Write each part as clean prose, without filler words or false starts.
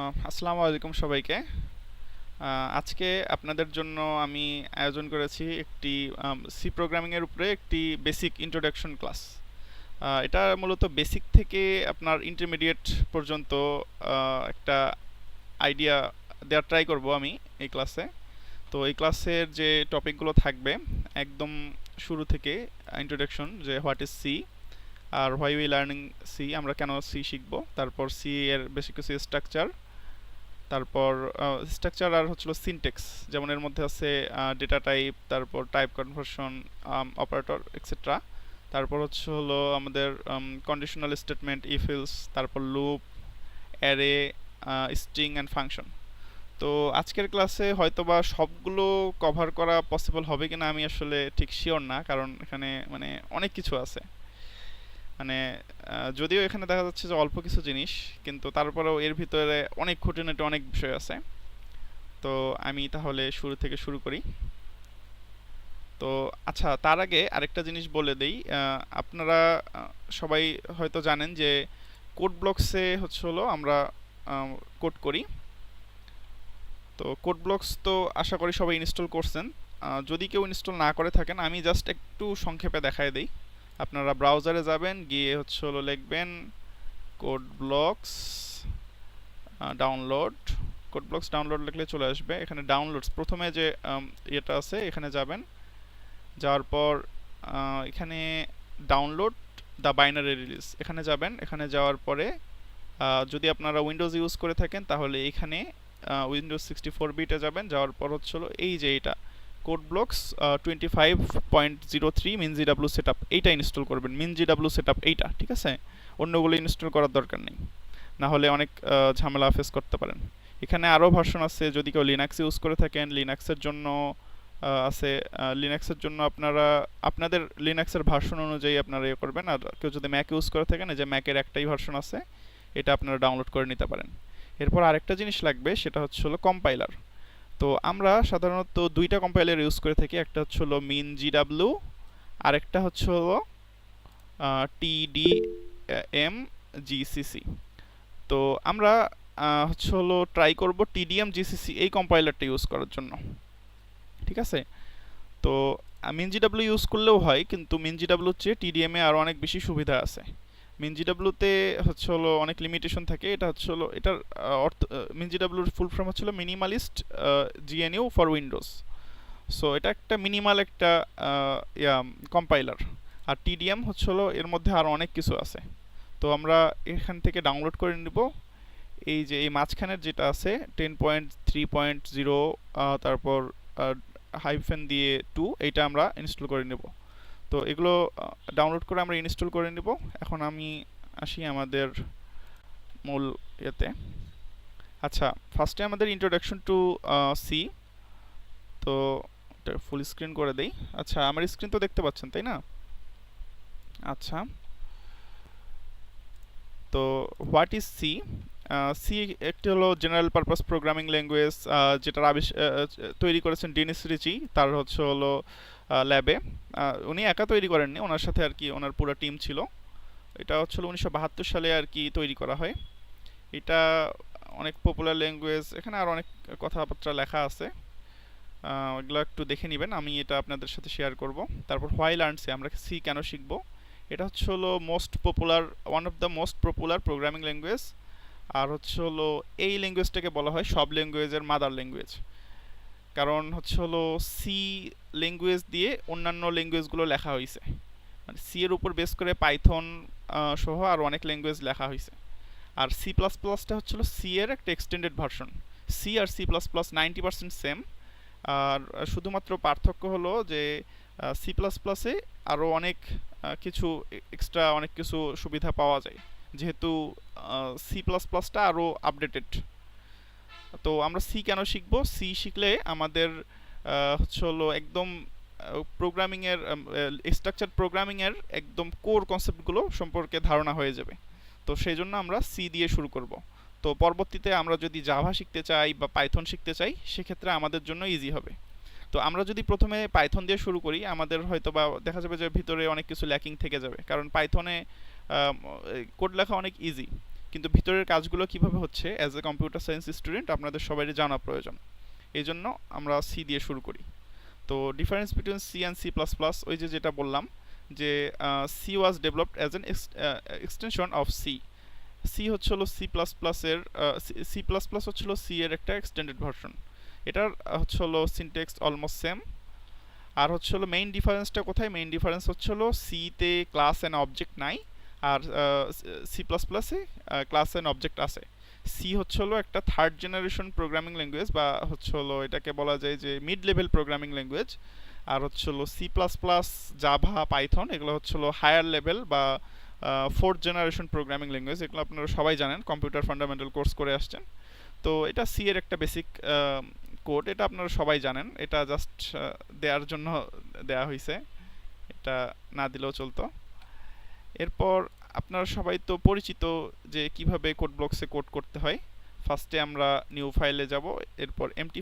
আসসালামু আলাইকুম সবাইকে। আজকে আপনাদের জন্য আমি আয়োজন করেছি একটি সি প্রোগ্রামিংয়ের উপরে একটি বেসিক ইন্ট্রোডাকশন ক্লাস। এটা মূলত বেসিক থেকে আপনার ইন্টারমিডিয়েট পর্যন্ত একটা আইডিয়া দেওয়ার ট্রাই করব আমি এই ক্লাসে। তো এই ক্লাসের যে টপিকগুলো থাকবে একদম শুরু থেকে ইন্ট্রোডাকশন, যে হোয়াট ইজ সি আর হোয়াই উই লার্নিং সি, আমরা কেন সি শিখব, তারপর সি এর বেসিক কিছু স্ট্রাকচার, তারপর স্ট্রাকচার আর হচ্ছিল সিনটেক্স, যেমন এর মধ্যে আছে ডেটা টাইপ, তারপর টাইপ কনভার্সন, অপারেটর এক্সেট্রা। তারপর হচ্ছে হলো আমাদের কন্ডিশনাল স্টেটমেন্ট, ইফ এলস, তারপর loop, array, string and function. তো আজকের ক্লাসে হয়তোবা সবগুলো কভার করা পসিবল হবে কিনা আমি আসলে ঠিক শিওর না, কারণ এখানে মানে অনেক কিছু আছে। মানে যদিও এখানে দেখা যাচ্ছে যে অল্প কিছু জিনিস, কিন্তু তারপরেও এর ভিতরে অনেক খুঁটিনাটি অনেক বিষয় আছে। তো আমি তাহলে শুরু থেকে শুরু করি। তো আচ্ছা, তার আগে আরেকটা জিনিস বলে দেই। আপনারা সবাই হয়তো জানেন যে কোড ব্লকসে হচ্ছে হলো আমরা কোড করি। তো কোড ব্লকস তো আশা করি সবাই ইনস্টল করছেন। যদি কেউ ইনস্টল না করে থাকেন, আমি জাস্ট একটু সংক্ষেপে দেখায় দিই। আপনারা ব্রাউজারে যাবেন, গিয়ে হচ্ছে হলো লিখবেন code blocks download. Code blocks download লিখলে চলে আসবে। এখানে ডাউনলোডস প্রথমে যে ইয়েটা আছে, এখানে যাবেন। যাওয়ার পর এখানে ডাউনলোড দ্য বাইনারি রিলিজ, এখানে যাবেন। এখানে যাওয়ার পরে যদি আপনারা উইন্ডোজ ইউজ করে থাকেন তাহলে এখানে উইন্ডোজ 64 বিটে যাবেন। যাওয়ার পর হচ্ছে হলো এই যে এটা কোড ব্লকস 25.03 মিন জিডাব্লিউ সেট আপ, এইটা ইনস্টল করবেন। মিন জিডাব্লিউ সেট আপ এইটা, ঠিক আছে? অন্যগুলো ইনস্টল করার দরকার নেই, না হলে অনেক ঝামেলা ফেস করতে পারেন। এখানে আরও ভার্সন আছে, যদি কেউ লিনাক্স ইউজ করে থাকেন লিনাক্সের জন্য আছে। লিনাক্সের জন্য আপনারা আপনাদের লিনাক্সের ভার্সন অনুযায়ী আপনারা ইয়ে করবেন। আর কেউ যদি ম্যাক ইউজ করে থাকেন, যে ম্যাকের একটাই ভার্সন আছে, এটা আপনারা ডাউনলোড করে নিতে পারেন। এরপর আরেকটা জিনিস লাগবে, সেটা হচ্ছে হলো কম্পাইলার। তো আমরা সাধারণত দুইটা কম্পাইলার ইউজ করে থাকি, একটা হচ্ছে হলো মিন জিডাব্লিউ, আরেকটা হচ্ছে হলো টিডিএম জিসিসি। তো আমরা হচ্ছে হলো ট্রাই করব টিডিএম জিসিসি এই কম্পাইলারটা ইউজ করার জন্য, ঠিক আছে? তো মিনজিডাব্লিউ ইউজ করলেও হয়, কিন্তু মিনজিডাব্লিউর চেয়ে টিডিএমে আরও অনেক বেশি সুবিধা আছে। মিনজিডাব্লিউতে হচ্ছে হলো অনেক লিমিটেশন থাকে। এটা হচ্ছে হলো এটার অর্থ, মিনজিডাব্লিউর ফুল ফর্ম হচ্ছে হলো minimalist GNU for Windows. So এটা একটা মিনিমাল একটা কম্পাইলার। আর টিডিএম হচ্ছে হলো এর মধ্যে আরও অনেক কিছু আছে। তো আমরা এখান থেকে ডাউনলোড করে নিব। এই যে এই মাঝখানের যেটা আছে 10.3.0, তারপর হাইফেন দিয়ে 2, এইটা আমরা ইনস্টল করে নেব। তো এগুলো ডাউনলোড করে আমরা ইনস্টল করে নেব। এখন আমি আসি আমাদের মূল ইয়েতে। আচ্ছা, ফার্স্টে আমাদের ইন্ট্রোডাকশন টু সি। তো এটা ফুল স্ক্রিন করে দেই। আচ্ছা, আমার স্ক্রিন তো দেখতে পাচ্ছেন, তাই না? আচ্ছা, তো হোয়াট ইজ সি? সি একটি হলো জেনারেল পারপাস প্রোগ্রামিং ল্যাঙ্গুয়েজ, যেটার তৈরি করেছেন ডেনিস রিচি। তার হচ্ছে হলো ল্যাবে, উনি একা তৈরি করেননি, ওনার সাথে আর কি ওনার পুরো টিম ছিল। এটা হচ্ছে 1972 সালে আর কি তৈরি করা হয়। এটা অনেক পপুলার ল্যাঙ্গুয়েজ। এখানে আর অনেক কথাবার্তা লেখা আছে, এগুলো একটু দেখে নেবেন, আমি এটা আপনাদের সাথে শেয়ার করব। তারপর হোয়াই লার্ন সি, আমরা সি কেন শিখব? এটা হচ্ছে হলো most popular, one of the most popular programming language. আর হচ্ছে হলো এই ল্যাঙ্গুয়েজটাকে বলা হয় সব ল্যাঙ্গুয়েজের মাদার ল্যাঙ্গুয়েজ। কারণ হচ্ছে হলো সি ল্যাঙ্গুয়েজ দিয়ে অন্যান্য ল্যাঙ্গুয়েজগুলো লেখা হয়েছে, মানে সি এর উপর বেস করে পাইথন সহ আর অনেক ল্যাঙ্গুয়েজ লেখা হয়েছে। আর সি প্লাস প্লাসটা হচ্ছিল সি এর একটা এক্সটেন্ডেড ভার্সন। সি আর সি প্লাস প্লাস 90% সেম। আর শুধুমাত্র পার্থক্য হলো যে সি প্লাস প্লাসে আরও অনেক কিছু এক্সট্রা অনেক কিছু সুবিধা পাওয়া যায়, যেহেতু সি প্লাস প্লাসটা আরও আপডেটেড। তো আমরা সি কেন শিখব? সি শিখলে আমাদের হচ্ছে হলো একদম প্রোগ্রামিংয়ের স্ট্রাকচার প্রোগ্রামিংয়ের একদম কোর কনসেপ্টগুলো সম্পর্কে ধারণা হয়ে যাবে। তো সেই জন্য আমরা সি দিয়ে শুরু করব। তো পরবর্তীতে আমরা যদি জাভা শিখতে চাই বা পাইথন শিখতে চাই, সেক্ষেত্রে আমাদের জন্য ইজি হবে। তো আমরা যদি প্রথমে পাইথন দিয়ে শুরু করি, আমাদের হয়তো বা দেখা যাবে যে ভিতরে অনেক কিছু ল্যাকিং থেকে যাবে, কারণ পাইথনে কোড লেখা অনেক ইজি, কিন্তু ভিতরের কাজগুলো কিভাবে হচ্ছে as a computer science student আপনাদের সবারই জানা প্রয়োজন। এই জন্য আমরা সি দিয়ে শুরু করি। তো difference between C and C plus plus, ওই যে যেটা বললাম যে C was developed as an extension of C. C হচ্ছে হলো সি প্লাস প্লাসের সি প্লাস প্লাস হচ্ছে হলো সি এর একটা এক্সটেন্ডেড ভার্সন। এটার হচ্ছে হলো সিনট্যাক্স অলমোস্ট সেম। আর হচ্ছে হলো মেইন ডিফারেন্সটা কোথায়? মেইন ডিফারেন্স হচ্ছে হলো সিতে ক্লাস অ্যান্ড অবজেক্ট নাই, আর সি প্লাস প্লাসে ক্লাস অ্যান্ড অবজেক্ট আছে। সি হচ্ছে হলো একটা থার্ড জেনারেশন প্রোগ্রামিং ল্যাঙ্গুয়েজ, বা হচ্ছে হলো এটাকে বলা যায় যে মিড লেভেল প্রোগ্রামিং ল্যাঙ্গুয়েজ। আর হচ্ছে হলো C plus plus, Java, Python এগুলো হচ্ছে হলো হায়ার লেভেল বা ফোর্থ জেনারেশন প্রোগ্রামিং ল্যাঙ্গুয়েজ। এগুলো আপনারা সবাই জানেন, কম্পিউটার ফান্ডামেন্টাল কোর্স করে আসছেন। তো এটা সি এর একটা বেসিক কোড, এটা আপনারা সবাই জানেন, এটা জাস্ট দেওয়ার জন্য দেয়া হয়েছে, এটা না দিলেও চলতো। এরপর আপনারা সবাই তো পরিচিত যে কিভাবে কোড ব্লকসে কোড করতে হয়। ফার্স্টে আমরা নিউ ফাইলে যাব, এরপর এমটি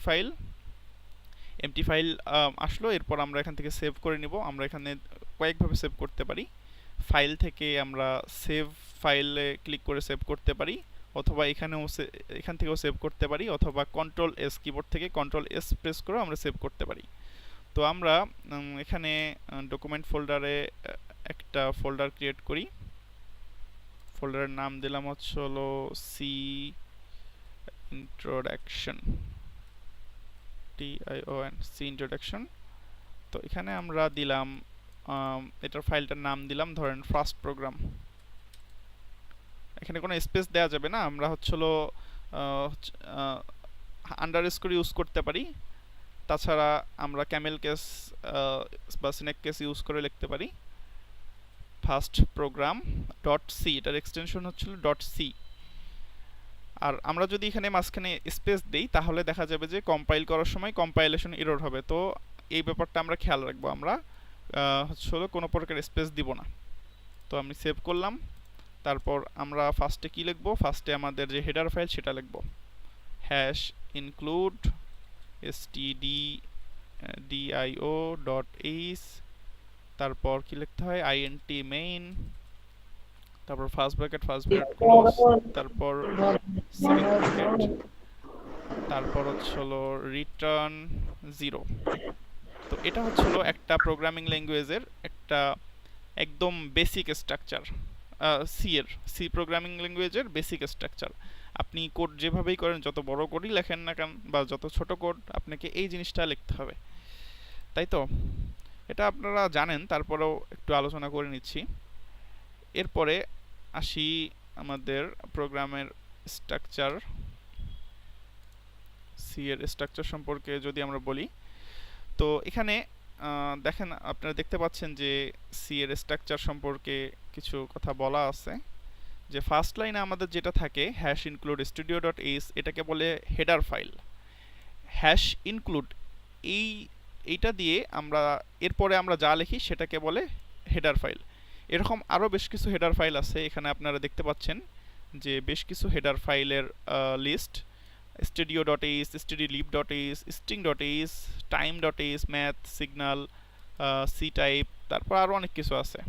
ফাইল আসলো, এরপর আমরা এখান থেকে সেভ করে নিব। আমরা এখানে কয়েকভাবে সেভ করতে পারি। ফাইল থেকে আমরা সেভ ফাইলে ক্লিক করে সেভ করতে পারি, অথবা এখান থেকেও সেভ করতে পারি, অথবা কন্ট্রোল এস, কিবোর্ড থেকে কন্ট্রোল এস প্রেস করে আমরা সেভ করতে পারি। তো আমরা এখানে ডকুমেন্ট ফোল্ডারে একটা ফোল্ডার ক্রিয়েট করি। ফোল্ডারের নাম দিলাম হচ্ছে হলো C introduction, TION, C introduction. তো এখানে আমরা দিলাম এটার ফাইলটার নাম দিলাম ধরেন ফার্স্ট প্রোগ্রাম। এখানে কোনো স্পেস দেওয়া যাবে না, আমরা হচ্ছে হলো আন্ডারস্কোর ইউজ করতে পারি। তাছাড়া আমরা ক্যামেল কেস বা স্নেক কেস ইউজ করে লিখতে পারি। ফার্স্ট প্রোগ্রাম ডট সি, এটার এক্সটেনশন হচ্ছিল ডট সি। আর আমরা যদি এখানে মাঝখানে স্পেস দেই তাহলে দেখা যাবে যে কম্পাইল করার সময় কম্পাইলেশন এরর হবে। তো এই ব্যাপারটা আমরা খেয়াল রাখবো, আমরা হচ্ছে হলো কোনো প্রকার স্পেস দিব না। তো আমি সেভ করলাম। তারপর আমরা ফার্স্টে কি লিখবো? ফার্স্টে আমাদের যে হেডার ফাইল সেটা লিখবো, হ্যাশ ইনক্লুড stdio.h, তারপর কি লিখতে হয়? int main, তারপর ফার্স্ট ব্র্যাকেট ক্লোজ, তারপর সেকেন্ড ব্র্যাকেট, তারপর হচ্ছে হলো রিটার্ন 0। তো এটা হচ্ছে হলো একটা প্রোগ্রামিং ল্যাঙ্গুয়েজের একটা একদম বেসিক স্ট্রাকচার, সি প্রোগ্রামিং ল্যাঙ্গুয়েজের বেসিক স্ট্রাকচার। আপনি কোড যেভাবেই করেন, যত বড় কোডই লেখেন না কেন বা যত ছোট কোড, আপনাকে এই জিনিসটা লিখতে হবে, তাই তো? এটা আপনারা জানেন, তারপরেও একটু আলোচনা করে নিচ্ছি। এরপরে আসি আমাদের প্রোগ্রামের স্ট্রাকচার, সি এর স্ট্রাকচার সম্পর্কে যদি আমরা বলি, তো এখানে দেখেন, আপনারা দেখতে পাচ্ছেন যে সি এর স্ট্রাকচার সম্পর্কে কিছু কথা বলা আছে। যে ফার্স্ট লাইনে আমাদের যেটা থাকে হ্যাশ ইনক্লুড studio.h, এটাকে বলে হেডার ফাইল। হ্যাশ ইনক্লুড এইটা দিয়ে আমরা এরপরে আমরা যা লিখি সেটাকে বলে হেডার ফাইল। এরকম আরও বেশ কিছু হেডার ফাইল আছে, এখানে আপনারা দেখতে পাচ্ছেন যে বেশ কিছু হেডার ফাইলের list, studio.h, stdlib.h, string.h, time.h, math, signal, c type, তারপর আরও অনেক কিছু আছে।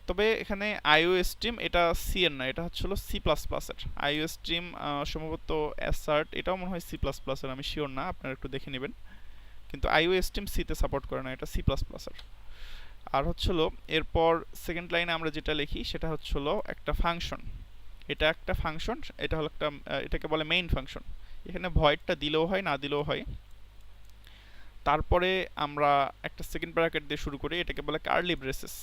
তবে এখানে IOStream এটা সি এর না, এটা হচ্ছে হলো সি প্লাস প্লাসের। IOStream সম্ভবত assert, এটাও মনে হয় সি প্লাস প্লাসের, আমি শিওর না, আপনারা একটু দেখে নেবেন। কিন্তু IOStream সিতে সাপোর্ট করে না, এটা সি প্লাস প্লাসের। আর হচ্ছে হলো এরপর সেকেন্ড লাইনে আমরা যেটা লিখি সেটা হচ্ছে হলো একটা ফাংশন। এটা একটা ফাংশন, এটা হলো একটা, এটাকে বলে মেইন ফাংশন। এখানে ভয়েডটা দিলেও হয়, না দিলেও হয়। তারপরে আমরা একটা সেকেন্ড ব্র্যাকেট দিয়ে শুরু করি, এটাকে বলে কার্লি ব্রেসেস।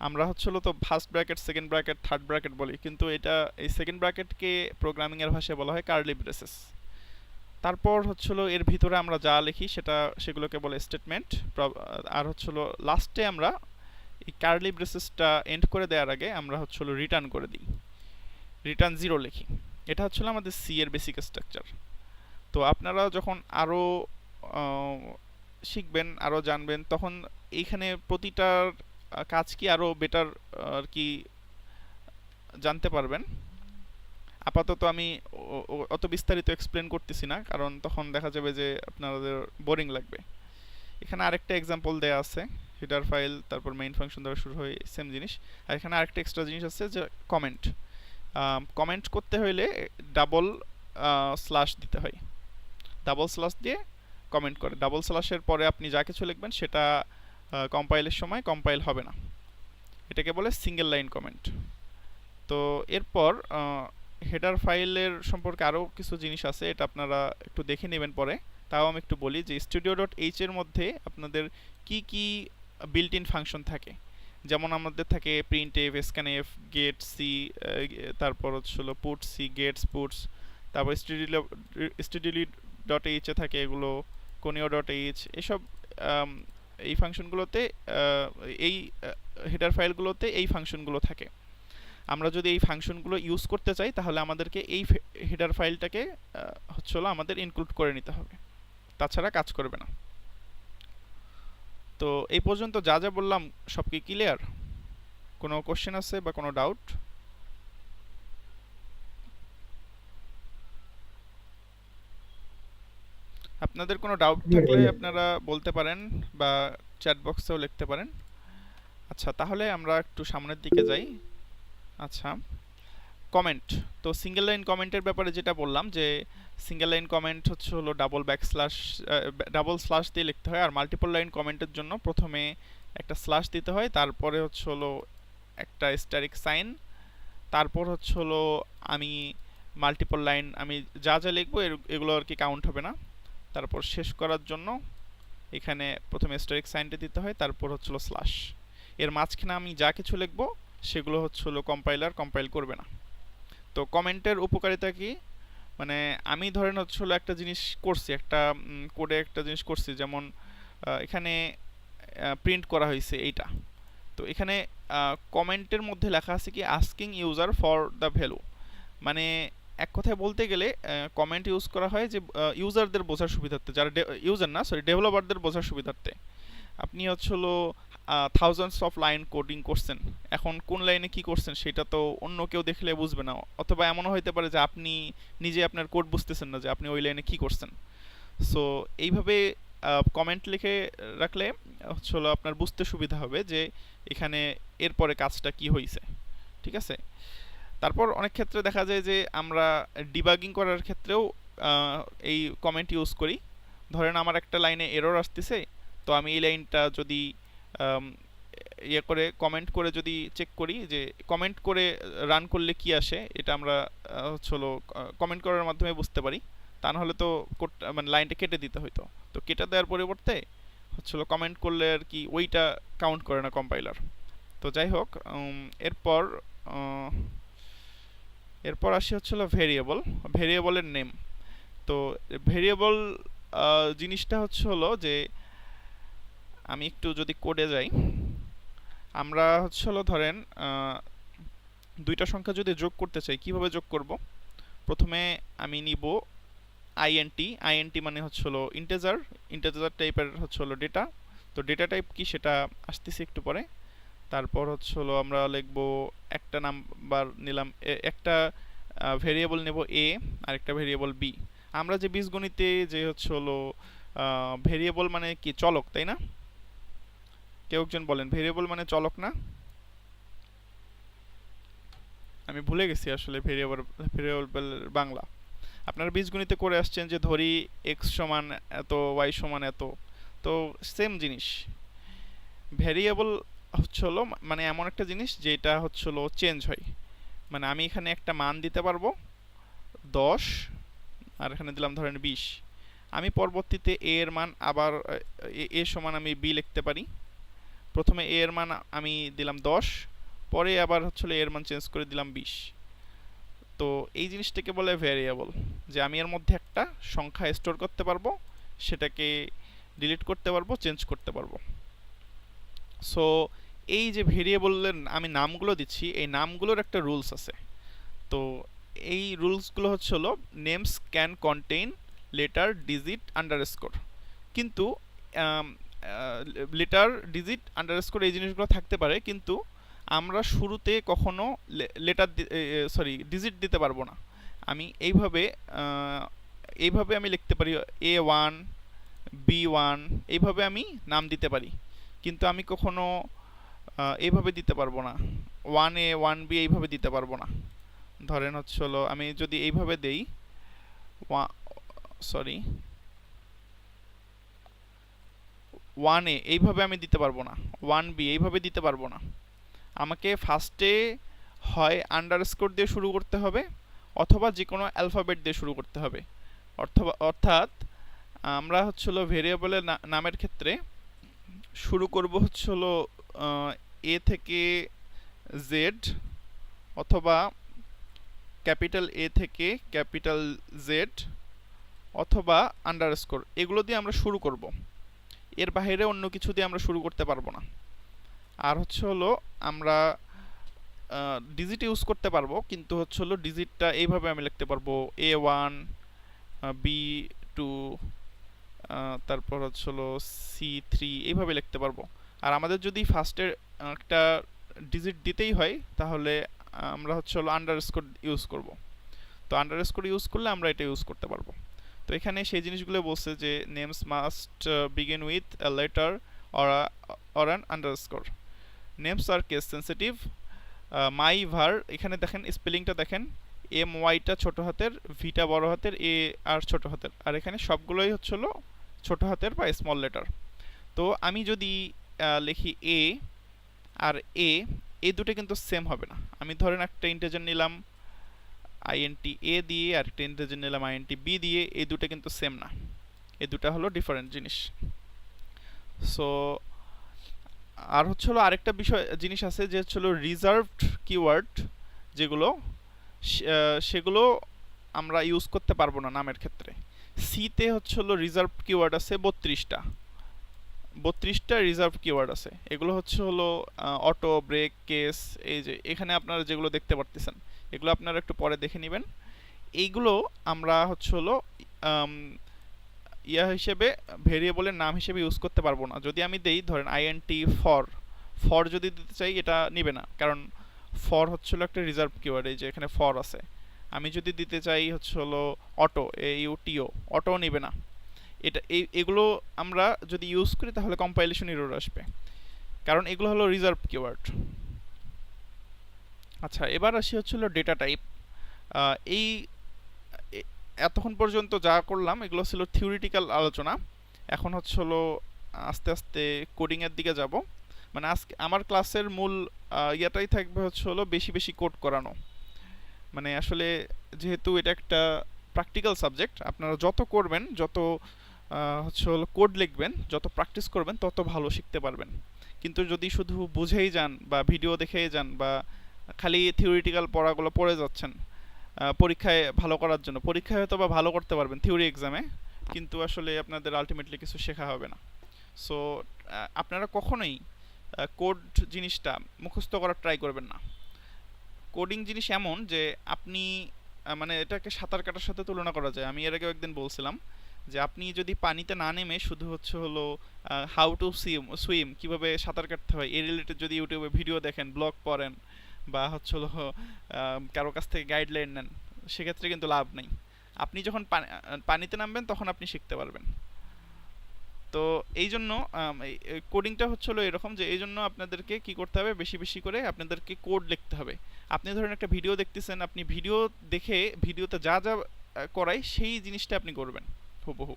আমরা হচ্ছে হলো তো first bracket, second bracket, third bracket বলি, কিন্তু এটা এই সেকেন্ড ব্র্যাকেটকে প্রোগ্রামিং এর ভাষায় বলা হয় কার্লি ব্রেসেস। তারপর হচ্ছে হলো এর ভিতরে আমরা যা লিখি সেগুলোকে বলে স্টেটমেন্ট। আর হচ্ছে হলো লাস্টে আমরা এই কার্লি ব্রেসেসটা এন্ড করে দেওয়ার আগে আমরা হচ্ছে হলো রিটার্ন করে দিই, রিটার্ন 0 লিখি। এটা হচ্ছে আমাদের সি এর বেসিক স্ট্রাকচার। তো আপনারা যখন আরও শিখবেন, আরও জানবেন, তখন এইখানে প্রতিটার কাজ কি আরও বেটার আর কি জানতে পারবেন। আপাতত আমি অত বিস্তারিত এক্সপ্লেন করতেছি না, কারণ তখন দেখা যাবে যে আপনাদের বোরিং লাগবে। এখানে আরেকটা এক্সাম্পল দেয়া আছে, হেডার ফাইল, তারপর মেইন ফাংশন দ্বারা শুরু হয়, সেম জিনিস। আর এখানে আরেকটা এক্সট্রা জিনিস আছে যে কমেন্ট। কমেন্ট করতে হইলে ডাবল স্ল্যাশ দিতে হয়, ডাবল স্ল্যাশ দিয়ে কমেন্ট করে। ডাবল স্ল্যাশের পরে আপনি যা কিছু লিখবেন সেটা কম্পাইলের সময় কম্পাইল হবে না, এটাকে বলে সিঙ্গেল লাইন কমেন্ট। তো এরপর হেডার ফাইলের সম্পর্কে আরও কিছু জিনিস আছে, এটা আপনারা একটু দেখে নেবেন পরে, তাও আমি একটু বলি যে studio.h এর মধ্যে আপনাদের কি কি বিল্ট ইন ফাংশন থাকে। যেমন আমাদের থাকে printf, scanf, getc, তারপর হচ্ছিল puts, gets, puts, তারপর stdio.h এ থাকে এগুলো, conio.h, এসব এই ফাংশনগুলোতে এই হেডার ফাইলগুলোতে এই ফাংশনগুলো থাকে। আমরা যদি এই ফাংশনগুলো ইউজ করতে চাই তাহলে আমাদেরকে এই হেডার ফাইলটাকে হচ্ছিল আমাদের ইনক্লুড করে নিতে হবে, তাছাড়া কাজ করবে না। তো এই পর্যন্ত যা যা বললাম সব কি ক্লিয়ার? কোনো কোশ্চেন আছে বা কোনো ডাউট? আপনাদের কোনো ডাউট থাকলে আপনারা বলতে পারেন বা চ্যাট বক্সেও লিখতে পারেন। আচ্ছা, তাহলে আমরা একটু সামনের দিকে যাই। আচ্ছা, কমেন্ট। তো সিঙ্গেল লাইন কমেন্টের ব্যাপারে যেটা বললাম যে সিঙ্গেল লাইন কমেন্ট হচ্ছে হলো ডাবল স্ল্যাশ দিয়ে লিখতে হয়, আর মাল্টিপল লাইন কমেন্টের জন্য প্রথমে একটা স্ল্যাশ দিতে হয়, তারপরে হচ্ছে হলো একটা স্ট্যাটিক সাইন, তারপর হচ্ছে হলো আমি মাল্টিপল লাইন আমি যা যা লিখবো এগুলো আর কি কাউন্ট হবে না। তারপর শেষ করার জন্য এখানে প্রথমে স্ট্যাটিক সাইনটা দিতে হয়, তারপর হচ্ছে হলো স্ল্যাশ। এর মাঝখানে আমি যা কিছু লিখবো সেগুলো হচ্ছে হলো কম্পাইল করবে না। তো কমেন্টের উপকারিতা কি? মানে আমি ধরেন হচ্ছে হলো একটা জিনিস করছি, একটা কোডে একটা জিনিস করছি, যেমন এখানে প্রিন্ট করা হয়েছে এইটা। তো এখানে কমেন্টের মধ্যে লেখা আছে কি asking user for the value, মানে এক কথায় বলতে গেলে কমেন্ট ইউজ করা হয় যে ইউজারদের বোঝার সুবিধার্থে, যারা ডেভেলপারদের বোঝার সুবিধার্থে। আপনি হচ্ছে হলো থাউজেন্ডস অফ লাইন কোডিং করছেন, এখন কোন লাইনে কি করছেন সেটা তো অন্য কেউ দেখলে বুঝবে না, অথবা এমনও হতে পারে যে আপনি নিজে আপনার কোড বুঝতেছেন না যে আপনি ওই লাইনে কি করছেন। সো এইভাবে কমেন্ট লিখে রাখলে হচ্ছে হলো আপনার বুঝতে সুবিধা হবে যে এখানে এরপরে কাজটা কি হয়েছে, ঠিক আছে। তারপর অনেক ক্ষেত্রে দেখা যায় যে আমরা ডিবাগিং করার ক্ষেত্রেও এই কমেন্ট ইউজ করি। ধরেন আমার একটা লাইনে এরর আসতেছে, তো আমি এই লাইনটা যদি ইয়ে করে কমেন্ট করে যদি চেক করি যে কমেন্ট করে রান করলে কি আসে, এটা আমরা হচ্ছে হলো কমেন্ট করার মাধ্যমে বুঝতে পারি। তা নাহলে তো মানে লাইনটা কেটে দিতে হইতো। তো কেটে দেওয়ার পরিবর্তে হচ্ছে হলো কমেন্ট করলে আর কি ওইটা কাউন্ট করে না কম্পাইলার। তো যাই হোক, এরপর আসি হচ্ছে হলো ভেরিয়েবলের নেম। তো ভেরিয়েবল জিনিসটা হচ্ছে হলো যে আমি একটু যদি কোডে যাই, আমরা হচ্ছে হলো ধরেন দুইটা সংখ্যা যদি যোগ করতে চাই, কিভাবে যোগ করব? প্রথমে আমি নিব আইএনটি মানে হচ্ছে হলো ইন্টিজার টাইপের হচ্ছে হলো ডেটা। তো ডেটা টাইপ কি সেটা আসতেছি একটু পরে। তারপর হচ্ছে হলো আমরা লিখব একটা নাম্বার নিলাম, একটা ভেরিয়েবল নেব এ আর একটা ভেরিয়েবল বি। আমরা যে বীজগণিতে যে হচ্ছে হলো ভেরিয়েবল মানে কি চলক, তাই না? কেউ একজন বলেন ভেরিয়েবল মানে চলক না? আমি ভুলে গেছি আসলে ভেরিয়েবল বাংলা। আপনারা বীজগণিতে করে আসছেন যে ধরি এক্স সমান এত, ওয়াই সমান এত, তো সেম জিনিস। ভেরিয়েবল হচ্ছে হলো মানে এমন একটা জিনিস যেটা হচ্ছে হলো চেঞ্জ হয়। মানে আমি এখানে একটা মান দিতে পারবো 10, আর এখানে দিলাম ধরেন 20। আমি পরবর্তীতে এ এর মান আবার এ সমান আমি বি লিখতে পারি। প্রথমে এ এর মান আমি দিলাম 10, পরে আবার হচ্ছে এ এর মান চেঞ্জ করে দিলাম 20। তো এই জিনিসটাকে বলে ভেরিয়েবল, যে আমি এর মধ্যে একটা সংখ্যা স্টোর করতে পারবো, সেটাকে ডিলিট করতে পারবো, চেঞ্জ করতে পারবো। সো এই যে ভেরিয়েবলের আমি নামগুলো দিচ্ছি, এই নামগুলোর একটা রুলস আছে। তো এই রুলসগুলো হচ্ছে হলো names can contain letter, digit, underscore. কিন্তু লেটার, ডিজিট, আন্ডারস্কোর এই জিনিসগুলো থাকতে পারে, কিন্তু আমরা শুরুতে কখনো ডিজিট দিতে পারবো না। আমি এইভাবে আমি লিখতে পারি A1, B1, এইভাবে আমি নাম দিতে পারি, কিন্তু আমি কখনো এইভাবে দিতে পারবো না, 1A 1B এইভাবে দিতে পারবো না। ধরেন হচ্ছে হলো আমি যদি এইভাবে দেই, সরি 1a এইভাবে আমি দিতে পারবো না, 1b এইভাবে দিতে পারবো না। আমাকে ফার্স্টে হয় আন্ডারস্কোর দিয়ে শুরু করতে হবে অথবা যে কোনো অ্যালফাবেট দিয়ে শুরু করতে হবে। অর্থাৎ আমরা হচ্ছে হলো ভেরিয়েবলের নামের ক্ষেত্রে শুরু করব হচ্ছে হলো এ থেকে জেড অথবা ক্যাপিটাল এ থেকে ক্যাপিটাল জেড অথবা আন্ডারস্কোর, এগুলো দিয়ে আমরা শুরু করব। এর বাইরে অন্য কিছু দিয়ে আমরা শুরু করতে পারবো না। আর হচ্ছে হলো আমরা ডিজিট ইউজ করতে পারবো, কিন্তু হচ্ছে হলো ডিজিটটা এইভাবে আমি লিখতে পারবো A1 B2 তারপর হচ্ছে হলো C3 এইভাবে লিখতে পারবো। আর আমাদের যদি ফার্স্টের একটা ডিজিট দিতেই হয় তাহলে আমরা হচ্ছে হলো আন্ডারস্কোর ইউজ করব। তো আন্ডারস্কোর ইউজ করলে আমরা এটা ইউজ করতে পারবো। তো এখানে সেই জিনিসগুলো বলছে যে names must begin with a letter or an underscore. Names are case sensitive. My var, এখানে দেখেন স্পেলিংটা দেখেন, এম ওয়াইটা ছোট হাতের, ভিটা বড় হাতের, এ আর ছোট হাতের, আর এখানে সবগুলোই হচ্ছে হলো ছোট হাতের বা স্মল লেটার। তো আমি যদি লিখি এ আর এ দুটো কিন্তু সেম হবে না। আমি ধরেন একটা ইন্টিজার নিলাম আইএনটি এ দিয়ে আর একটা ইন্টিজার নিলাম আইএনটি বি দিয়ে, এই দুটো কিন্তু সেম না, এই দুটো হলো ডিফারেন্ট জিনিস। সো আর হচ্ছে হলো আরেকটা জিনিস আছে যে হচ্ছে হলো রিজার্ভড কিওয়ার্ড, যেগুলো সেগুলো আমরা ইউজ করতে পারবো না নামের ক্ষেত্রে। সিতে হচ্ছে হলো রিজার্ভ কিওয়ার্ড আছে 32টা রিজার্ভ কিওয়ার্ড আছে। এগুলো হচ্ছে হলো অটো, ব্রেক, কেস, এই যে এখানে আপনারা যেগুলো দেখতে পারতেছেন এগুলো আপনারা একটু পরে দেখে নেবেন। এইগুলো আমরা হচ্ছে হলো হিসেবে ভেরিয়েবলের নাম হিসেবে ইউজ করতে পারবো না। যদি আমি দেই ধরেন আইএনটি ফর যদি দিতে চাই এটা নিবে না, কারণ ফর হচ্ছে হলো একটা রিজার্ভ কিওয়ার্ড, এই যে এখানে ফর আছে। আমি যদি দিতে চাই হচ্ছে হলো অটো, AUTO, অটো নিবে না। এগুলো আমরা যদি ইউজ করি তাহলে কম্পাইলেশন এরর আসবে, কারণ এগুলো হলো রিজার্ভ কিওয়ার্ড। আচ্ছা, এবার আসি হচ্ছে হলো ডেটা টাইপ। এই এতক্ষণ পর্যন্ত যা করলাম এগুলো ছিল থিওরিটিক্যাল আলোচনা। এখন হচ্ছে হলো আস্তে আস্তে কোডিং এর দিকে যাব। মানে আজকে আমার ক্লাসের মূল ইয়াটাই থাকবে হচ্ছে হলো বেশি বেশি কোড করানো। মানে আসলে যেহেতু এটা একটা প্র্যাকটিক্যাল সাবজেক্ট, আপনারা যত করবেন, যত হচ্ছে হলো কোড লিখবেন, যত প্র্যাকটিস করবেন তত ভালো শিখতে পারবেন। কিন্তু যদি শুধু বুঝেই যান বা ভিডিও দেখেই যান বা খালি থিওরিটিক্যাল পড়াগুলো পড়ে যাচ্ছেন পরীক্ষায় ভালো করার জন্য, পরীক্ষায় হয়তো বা ভালো করতে পারবেন থিওরি এক্সামে, কিন্তু আসলে আপনাদের আলটিমেটলি কিছু শেখা হবে না। সো আপনারা কখনোই কোড জিনিসটা মুখস্থ করার ট্রাই করবেন না। কোডিং জিনিস এমন যে আপনি মানে এটাকে সাঁতার কাটার সাথে তুলনা করা যায়। আমি এর আগেও একদিন বলছিলাম যে আপনি যদি পানিতে না নেমে শুধু হচ্ছে হলো হাউ টু সুইম, কীভাবে সাঁতার কাটতে হয় এই রিলেটেড যদি ইউটিউবে ভিডিও দেখেন, ব্লগ পড়েন বা হচ্ছে হলো কারো কাছ থেকে গাইডলাইন নেন, সেক্ষেত্রে কিন্তু লাভ নেই। আপনি যখন পানিতে নামবেন তখন আপনি শিখতে পারবেন। তো এই জন্য কোডিংটা হচ্ছে হলো এরকম যে এই জন্য আপনাদেরকে কি করতে হবে, বেশি বেশি করে আপনাদেরকে কোড লিখতে হবে। আপনি ধরেন একটা ভিডিও দেখতেছেন, আপনি ভিডিও দেখে ভিডিওতে যা যা করাই সেই জিনিসটা আপনি করবেন হুবহু।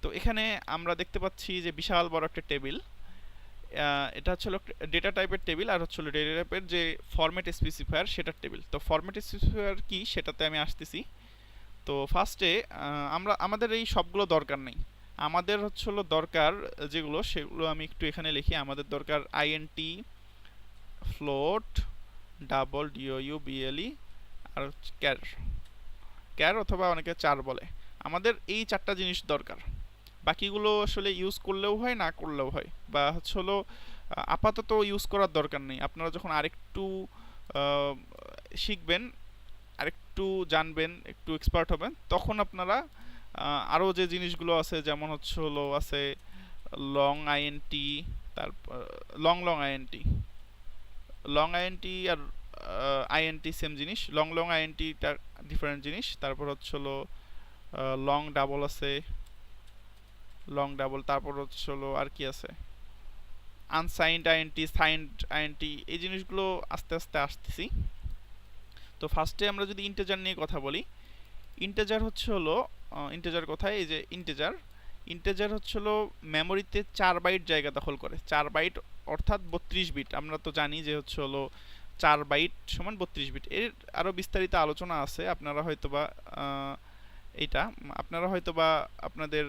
তো এখানে আমরা দেখতে পাচ্ছি যে বিশাল বড় একটা টেবিল, এটা হচ্ছে ডেটা টাইপের টেবিল, আর হচ্ছে ডেটা টাইপের যে ফরম্যাট স্পেসিফায়ার সেটার টেবিল। তো ফরম্যাট স্পেসিফায়ার কি সেটাতে আমি আসতেছি। তো ফার্স্টে আমাদের এই সবগুলো দরকার নেই। আমাদের হচ্ছে হলো দরকার যেগুলো সেগুলো আমি একটু এখানে লিখি। আমাদের দরকার আইএনটি, ফ্লোট, ডাবল, DOUBLE আর ক্যার, ক্যার অথবা অনেকে চার বলে। আমাদের এই চারটা জিনিস দরকার। বাকিগুলো আসলে ইউজ করলেও হয়, না করলেও হয়, বা হচ্ছে হলো আপাতত ইউজ করার দরকার নেই। আপনারা যখন আরেকটু শিখবেন, আরেকটু জানবেন, একটু এক্সপার্ট হবেন, তখন আপনারা আরও যে জিনিসগুলো আছে যেমন হচ্ছে হলো আছে লং আইএনটি, তারপর লং আইএনটি, আর আইএনটি সেম জিনিস, লং আইএনটিটা ডিফারেন্ট জিনিস। তারপর হচ্ছে হলো লং ডাবল আছে, লং ডাবল, তারপর হচ্ছে হলো আর কি আছে আনসাইন্ড আইএনটি, সাইন্ড আইএনটি, এই জিনিসগুলো আস্তে আস্তে আসতেছি। তো ফার্স্টে আমরা যদি ইন্টিজার নিয়ে কথা বলি, ইন্টিজার হচ্ছে হলো ইন্টিজার কোথায়, এই যে ইন্টিজার, ইন্টিজার হচ্ছে হলো মেমোরিতে 4 বাইট জায়গা দখল করে। 4 বাইট অর্থাৎ 32 বিট। আমরা তো জানি যে হচ্ছে হলো 4 বাইট সমান 32 বিট। এর আরও বিস্তারিত আলোচনা আছে, আপনারা হয়তোবা এইটা আপনারা হয়তোবা আপনাদের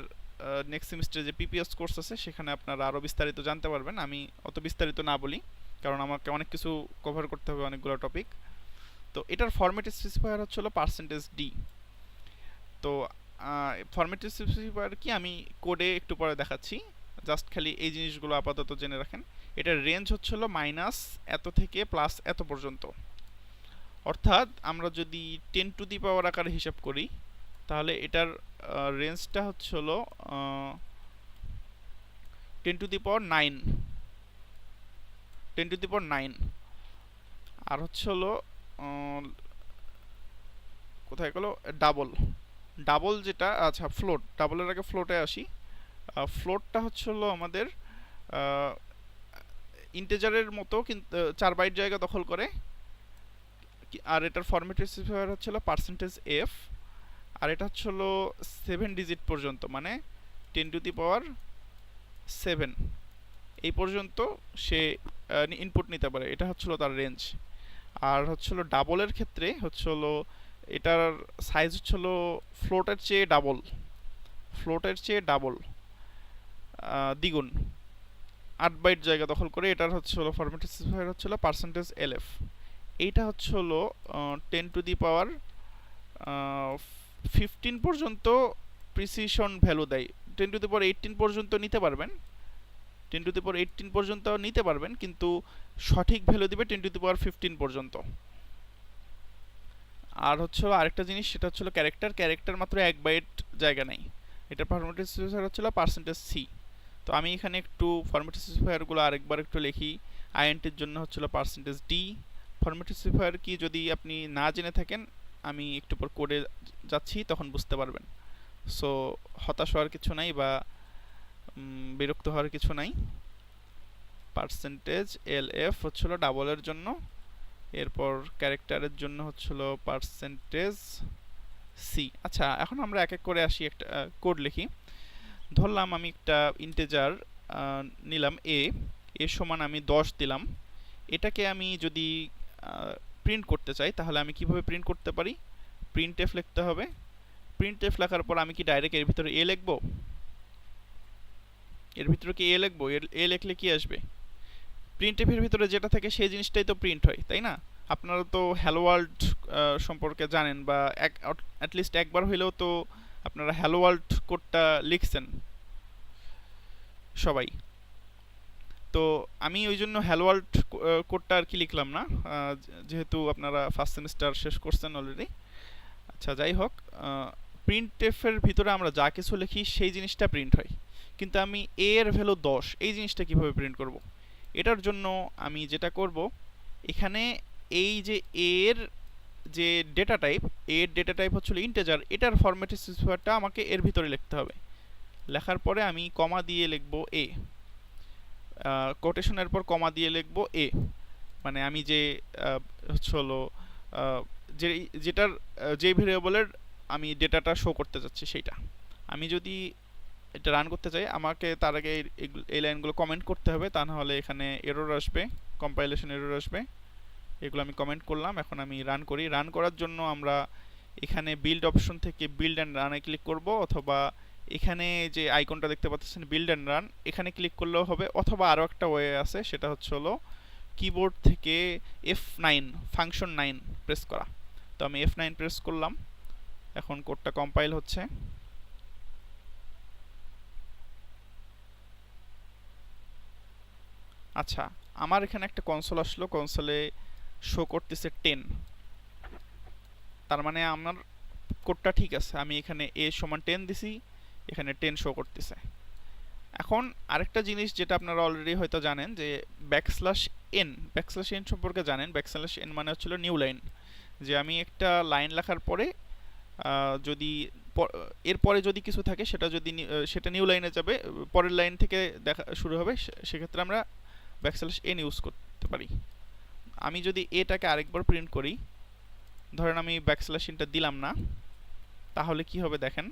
নেক্সট সেমিস্টারে যে পিপিএস কোর্স আছে সেখানে আপনারা আরও বিস্তারিত জানতে পারবেন। আমি অত বিস্তারিত না বলি, কারণ আমাকে অনেক কিছু কভার করতে হবে, অনেকগুলো টপিক। তো এটার ফরম্যাট স্পেসিফায়ার হচ্ছে হলো %d। তো ফরম্যাট স্পেসিফায়ার কি আমি কোডে একটু পরে দেখাচ্ছি, জাস্ট খালি এই জিনিসগুলো আপাতত জেনে রাখেন। এটার রেঞ্জ হচ্ছে হলো মাইনাস এত থেকে প্লাস এত পর্যন্ত। অর্থাৎ আমরা যদি 10 টু দি পাওয়ার আকারে হিসাব করি, তাহলে এটার রেঞ্জটা হচ্ছে হলো 10 to the power 9, 10 to the পাওয়ার 9। আর হচ্ছে হলো কোথায় গেল ডাবল, ডাবল যেটা, আচ্ছা ফ্লোট, ডাবলের আগে ফ্লোটে আসি। ফ্লোটটা হচ্ছে হলো আমাদের ইন্টিজারের মতো, কিন্তু 4 বাইট জায়গা দখল করে। আর এটার ফরম্যাট স্পেসিফায়ার হচ্ছে হলো %f। আর এটা হচ্ছে হলো 7 ডিজিট পর্যন্ত, মানে 10 টু দি পাওয়ার 7 এই পর্যন্ত সে ইনপুট নিতে পারে। এটা হচ্ছে হলো তার রেঞ্জ। আর হচ্ছে হলো ডাবলের ক্ষেত্রে হচ্ছে হলো এটার সাইজ হচ্ছে হলো ফ্লোটের চেয়ে ডাবল, ফ্লোটের চেয়ে ডাবল, দ্বিগুণ, 8 বাইট জায়গা দখল করে। এটার হচ্ছে হলো ফরম্যাট স্পেসিফায়ার হচ্ছে হলো %lf। এইটা হচ্ছে হলো 10 টু দি পাওয়ার 15 পর্যন্ত প্রিসিশন ভ্যালু দেয়। 10 টু দি পাওয়ার 18 পর্যন্ত নিতে পারবেন, 10 টু দি পাওয়ার 18 পর্যন্ত নিতে পারবেন, কিন্তু সঠিক ভ্যালু দিবে 10 টু দি পাওয়ার 15 পর্যন্ত। আর হচ্ছে আরেকটা জিনিস, সেটা হচ্ছে ক্যারেক্টার, ক্যারেক্টার মাত্র 1 বাইট জায়গা নেই। এটা ফরম্যাট স্পেসিফায়ার হচ্ছে %c। তো আমি এখানে একটু ফরম্যাট স্পেসিফায়ারগুলো আরেকবার একটু লিখি। আইএনটির জন্য হচ্ছে %d। ফরম্যাট স্পেসিফায়ার কি যদি আপনি না জেনে থাকেন, আমি একটু পর কোডে যাচ্ছি, তখন বুঝতে পারবেন। সো হতাশ হওয়ার কিছু নাই বা বিরক্ত হওয়ার কিছু নাই। %lf হচ্ছিল ডাবলের জন্য, এরপর ক্যারেক্টারের জন্য হচ্ছিল %c। আচ্ছা, এখন আমরা এক এক করে আসি, একটা কোড লিখি। ধরলাম আমি একটা ইন্টিজার নিলাম a সমান আমি 10 দিলাম। এটাকে আমি যদি প্রিন্ট করতে চাই, তাহলে আমি কিভাবে প্রিন্ট করতে পারি? প্রিন্টএফ লিখতে হবে। প্রিন্টএফ লেখার পর আমি কি ডাইরেক্ট এর ভিতরে a লিখবো? এর ভিতরে কি a লিখবো? a লিখলে কি আসবে? প্রিন্টএফ এর ভিতরে যেটা থাকে সেই জিনিসটাই তো প্রিন্ট হয়, তাই না? আপনারা তো হ্যালো ওয়ার্ল্ড সম্পর্কে জানেন, বা অ্যাটলিস্ট একবার হইলেও তো আপনারা হ্যালো ওয়ার্ল্ড কোডটা লিখছেন সবাই। তো আমি ওই জন্য হ্যালো ওয়ার্ল্ড কোডটা আর কি লিখলাম না, যেহেতু আপনারা ফার্স্ট সেমিস্টার শেষ করছেন অলরেডি। আচ্ছা, যাই হোক, প্রিন্টএফের ভিতরে আমরা যা কিছু লিখি সেই জিনিসটা প্রিন্ট হয়, কিন্তু আমি a এর ভ্যালু 10 এই জিনিসটা কিভাবে প্রিন্ট করব? এটার জন্য আমি যেটা করব, এখানে এই যে a এর যে ডেটা টাইপ, a এর ডেটা টাইপ হচ্ছে ইন্টিজার, এটার ফরম্যাট স্পেসিফায়ারটা আমাকে এর ভিতরে লিখতে হবে। লেখার পরে আমি কমা দিয়ে লিখব a, কোটেশনের পর কমা দিয়ে লিখব a, মানে আমি যে হচ্ছে হলো যেটার যে ভেরিয়েবলের আমি ডেটাটা শো করতে যাচ্ছি সেইটা। আমি যদি এটা রান করতে চাই, আমাকে তার আগে এই লাইনগুলো কমেন্ট করতে হবে, তা না হলে এখানে এরর আসবে, কম্পাইলেশন এরর আসবে। এগুলো আমি কমেন্ট করলাম। এখন আমি রান করি। রান করার জন্য আমরা এখানে বিল্ড অপশন থেকে বিল্ড অ্যান্ড রানে ক্লিক করব, অথবা এখানে যে আইকনটা দেখতে পাচ্ছেন বিল্ড অ্যান্ড রান, এখানে ক্লিক করলেও হবে, অথবা আরও একটা ওয়ে আছে, সেটা হচ্ছে হলো কিবোর্ড থেকে F9 ফাংশন 9 প্রেস করা। তো আমি F9 প্রেস করলাম। এখন কোডটা কম্পাইল হচ্ছে। আচ্ছা, আমার এখানে একটা কনসোল আসলো, কনসোলে শো করতেছে 10, তার মানে আমার কোডটা ঠিক আছে। আমি এখানে a সমান 10 দিছি, এখানে 10 শো করতেছে। এখন আরেকটা জিনিস যেটা আপনারা অলরেডি হয়তো জানেন, যে ব্যাকস্ল্যাশ n সম্পর্কে জানেন। ব্যাকস্ল্যাশ n মানে হচ্ছিল নিউ লাইন, যে আমি একটা লাইন লেখার পরে যদি এরপরে যদি কিছু থাকে সেটা নিউ লাইনে যাবে, পরের লাইন থেকে দেখা শুরু হবে, সেক্ষেত্রে আমরা ব্যাকস্ল্যাশ n ইউজ করতে পারি। আমি যদি এটাকে আরেকবার প্রিন্ট করি, ধরেন আমি ব্যাকস্ল্যাশ ইনটা দিলাম না, তাহলে কি হবে দেখেন।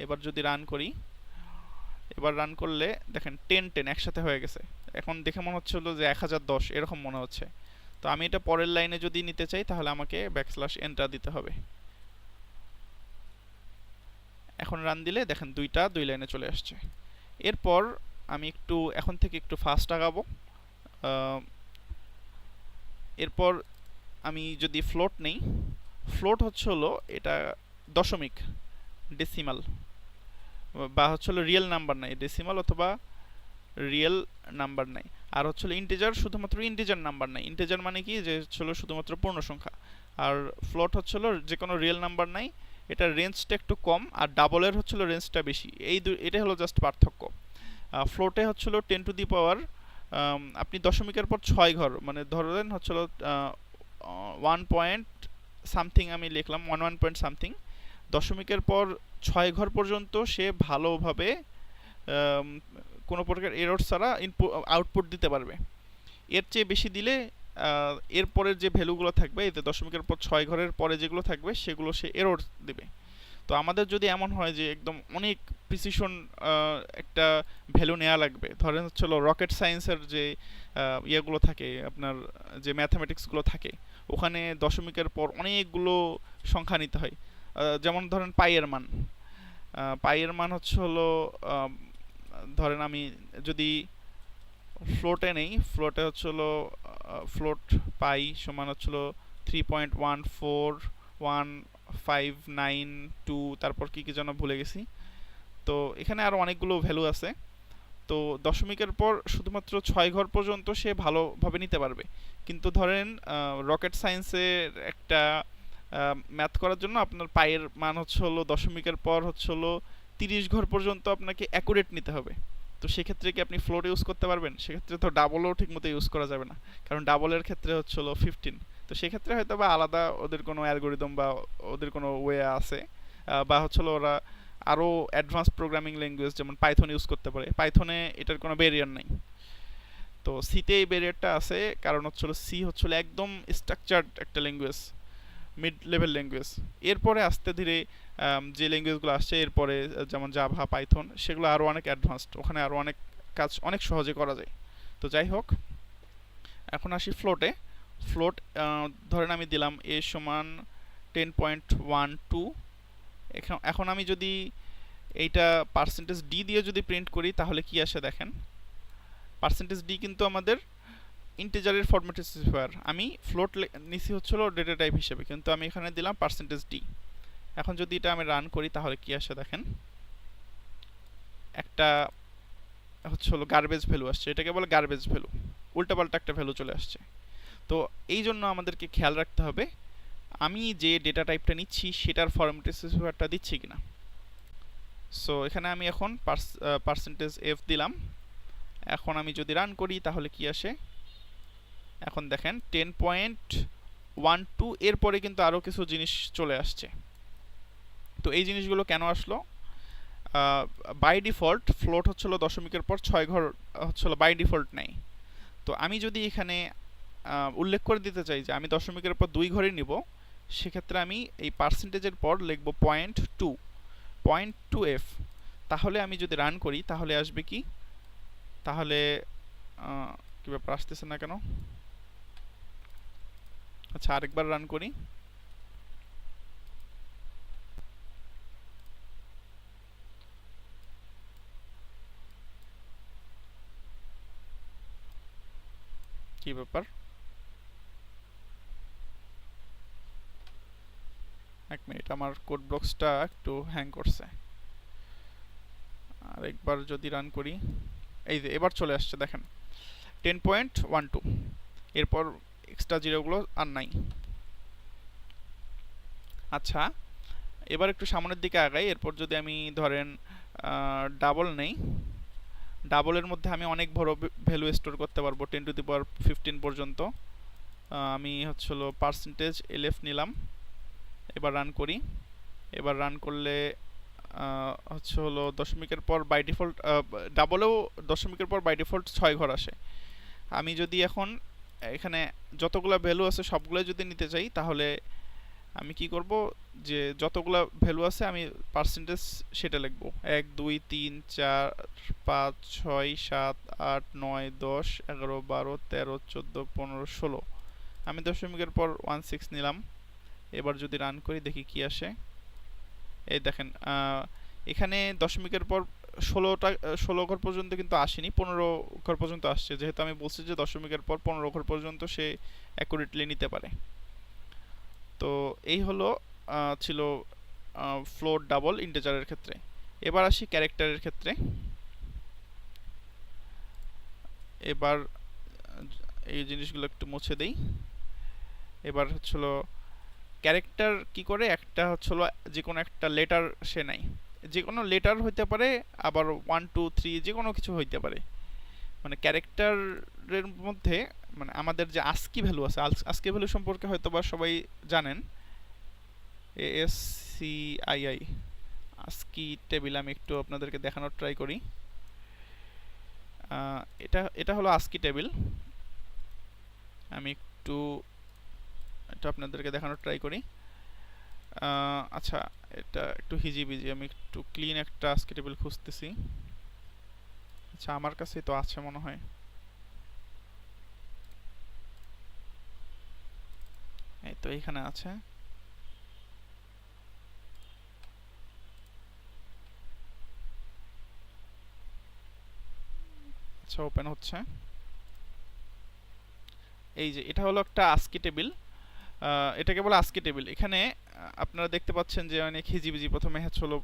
এবার যদি রান করি, এবার রান করলে দেখেন 10 একসাথে হয়ে গেছে। এখন দেখে মনে হচ্ছিল যে 1010 এরকম মনে হচ্ছে। তো আমি এটা পরের লাইনে যদি নিতে চাই তাহলে আমাকে ব্যাকস্ল্যাশ এনটা দিতে হবে। এখন রান দিলে দেখেন দুই লাইনে চলে আসছে। এরপর আমি এখন থেকে একটু ফাস্ট আগাবো। এরপর আমি যদি ফ্লোট নেই, ফ্লোট হলো এটা দশমিক, ডেসিমাল, বা হলো রিয়েল নাম্বার নাই, ডেসিমাল অথবা রিয়েল নাম্বার নাই। আর হলো ইন্টিজার, শুধুমাত্র ইন্টিজার নাম্বার নাই। ইন্টিজার মানে কি, যে হলো শুধুমাত্র পূর্ণ সংখ্যা। আর ফ্লোট হলো যে কোনো রিয়েল নাম্বার নাই, এটার রেঞ্জটা একটু কম, আর ডাবলের হলো রেঞ্জটা বেশি। এটা হলো জাস্ট পার্থক্য। ফ্লোটে হলো 10 টু দি পাওয়ার, আপনি দশমিকের পর 6 ঘর, মানে ধরেন হলো 1 পয়েন্ট সামথিং আমি লিখলাম, 1 পয়েন্ট সামথিং, দশমিকের পর 6 ঘর পর্যন্ত সে ভালোভাবে কোনো প্রকার এরর ছাড়া আউটপুট দিতে পারবে। এর চেয়ে বেশি দিলে এর পরের যে ভ্যালুগুলো থাকবে, এতে দশমিকের পর 6 ঘরের পরে যেগুলো থাকবে সেগুলো সে এরর দেবে। তো আমাদের যদি এমন হয় যে একদম অনেক প্রিসিশন একটা ভ্যালু নেওয়া লাগবে, ধরেন হলো রকেট সায়েন্সের যে ইয়েগুলো থাকে, আপনার যে ম্যাথামেটিক্সগুলো থাকে, ওখানে দশমিকের পর অনেকগুলো সংখ্যা নিতে হয়। যেমন ধরেন পাইয়ের মান হলো ধরেন আমি যদি ফ্লোটে নেই, ফ্লোটে হলো ফ্লোট পাই সমান হলো 3.14159 তারপর কি কি যেন ভুলে গেছি। তো এখানে আরো অনেকগুলো ভ্যালু আছে। তো দশমিকের পর শুধুমাত্র 6 ঘর পর্যন্ত সে ভালোভাবে নিতে পারবে। কিন্তু ধরেন রকেট সায়েন্সের একটা ম্যাথ করার জন্য আপনার পাইয়ের মান হলো দশমিকের পর হলো 30 ঘর পর্যন্ত আপনাকে অ্যাকুরেট নিতে হবে। তো সেক্ষেত্রে কি আপনি ফ্লোট ইউজ করতে পারবেন? সেক্ষেত্রে তো ডাবলও ঠিকমতো ইউজ করা যাবে না, কারণ ডাবলের ক্ষেত্রে হলো 15। তো সেক্ষেত্রে হয়তো বা আলাদা ওদের কোনো অ্যালগোরিদম বা ওদের কোনো ওয়ে আছে, বা হলো ওরা আরও অ্যাডভান্স প্রোগ্রামিং ল্যাঙ্গুয়েজ যেমন পাইথন ইউজ করতে পারে। পাইথনে এটার কোনো ব্যারিয়ার নাই। তো সিতে এই ব্যারিয়ারটা আছে, কারণ হলো সি হলো একদম স্ট্রাকচার্ড একটা ল্যাঙ্গুয়েজ, মিড লেভেল ল্যাঙ্গুয়েজ। এরপরে আস্তে ধীরে যে ল্যাঙ্গুয়েজগুলো আসছে এরপরে, যেমন জাভা, পাইথন, সেগুলো আরও অনেক অ্যাডভান্সড, ওখানে আরও অনেক কাজ অনেক সহজে করা যায়। তো যাই হোক, এখন আসি ফ্লোটে। ফ্লোট ধরেন আমি দিলাম এ সমান 10.12। এখন আমি যদি এইটা পার্সেন্টেজ ডি দিয়ে যদি প্রিন্ট করি তাহলে কি আসে দেখেন। পার্সেন্টেজ ডি কিন্তু আমাদের ইন্টিজারের ফরম্যাট স্পেসিফায়ার, আমি ফ্লোট নিছি হলো ডেটা টাইপ হিসেবে, কিন্তু আমি এখানে দিলাম পার্সেন্টেজ ডি। এখন যদি এটা আমি রান করি তাহলে কি আসে দেখেন, একটা হলো গার্বেজ ভ্যালু আসছে, এটাকে বলে গার্বেজ ভ্যালু, উল্টাপাল্টা একটা ভ্যালু চলে আসছে। তো এই জন্য আমাদেরকে খেয়াল রাখতে হবে আমি যে ডেটা টাইপটা নিচ্ছি সেটার ফরম্যাট স্পেসিফায়ারটা দিচ্ছি কিনা। সো এখানে আমি এখন পার্সেন্টেজ এফ দিলাম। এখন আমি যদি রান করি তাহলে কি আসে, এখন দেখেন 10.12 এরপরে কিন্তু আরও কিছু জিনিস চলে আসছে। তো এই জিনিসগুলো কেন আসলো? বাই ডিফল্ট ফ্লোট হচ্ছিল দশমিকের পর 6 ঘর হচ্ছিল বাই ডিফল্ট নেই। তো আমি যদি এখানে উল্লেখ করে দিতে চাই যে আমি দশমিকের পর 2 ঘরই নিব, সেক্ষেত্রে আমি এই পার্সেন্টেজের পর লিখব 0.2f। তাহলে আমি যদি রান করি তাহলে আসবে কি, তাহলে কি ব্যাপার, আসতেছে না কেন? আচ্ছা, আরেকবার রান করি। কি ব্যাপার, এক মিনিট, আমার কোড ব্লকসটা একটু হ্যাং করছে। আরেকবার যদি রান করি, এই যে এবার চলে আসছে দেখেন 10.12, এরপর এক্সট্রা জিরোগুলো আর নাই। আচ্ছা, এবার একটু সামনের দিকে আগাই। এরপর যদি আমি ধরেন ডাবল নেই, ডাবলের মধ্যে আমি অনেক বড় ভ্যালু স্টোর করতে পারবো, 10 টু দি পাওয়ার 15 পর্যন্ত। আমি হলো পার্সেন্টেজ এলএফ নিলাম, এবার রান করি। এবার রান করলে হলো দশমিকের পর বাই ডিফল্ট, ডাবলেও দশমিকের পর বাই ডিফল্ট 6 ঘর আসে। আমি যদি এখন এখানে যতগুলো ভ্যালু আছে সবগুলো যদি নিতে চাই তাহলে আমি কি করব, যে যতগুলা ভ্যালু আছে আমি পার্সেন্টেজ সেটা লিখব। 1 2 3 4 5 6 7 8 9 10 11 12 13 14 15 16। আমি দশমিকের পর 16 নিলাম। এবার যদি রান করি দেখি কি আসে। এই দেখেন এখানে দশমিকের পর 16 ঘর পর্যন্ত কিন্তু আসেনি, 15 ঘর পর্যন্ত আসছে, যেহেতু আমি বলছি যে দশমিকের পর 15 ঘর পর্যন্ত সে অ্যাকুরেটলি নিতে পারে। তো এই হলো ছিল ফ্লোট ডাবল ইন্টিজারের ক্ষেত্রে। এবার আসি ক্যারেক্টারের ক্ষেত্রে। এবার এই জিনিসগুলো একটু মুছে দেই। এবার হচ্ছিল ক্যারেক্টার কি করে, একটা হচ্ছিল যে কোনো একটা লেটার সে নেয়, যে কোনো লেটার হইতে পারে, আবার 1 2 3 যে কোনো কিছু হইতে পারে। মানে ক্যারেক্টারের মধ্যে মানে আমাদের যে আস্কি ভ্যালু আছে, আস্কি ভ্যালু সম্পর্কে হয়তো বা সবাই জানেন। ASCII আস্কি টেবিল আমি একটু আপনাদেরকে দেখানোর ট্রাই করি। এটা এটা হলো আস্কি টেবিল। আমি একটু এটা আপনাদেরকে দেখানোর ট্রাই করি। আচ্ছা, এটা একটু হিজিবিজি, আমি একটু ক্লিন একটা আস্কি টেবিল খুঁজতেছি। আচ্ছা, আমার কাছেই তো আছে মনে হয়। এই তো এখানে আছে। আচ্ছা, ওপেন হচ্ছে। এই যে এটা হলো একটা আস্কি টেবিল, এটাকে বলে আস্কি টেবিল। এখানে আপনারা দেখতে পাচ্ছেন যে অনেক হিজিবিজি। প্রথমে হলো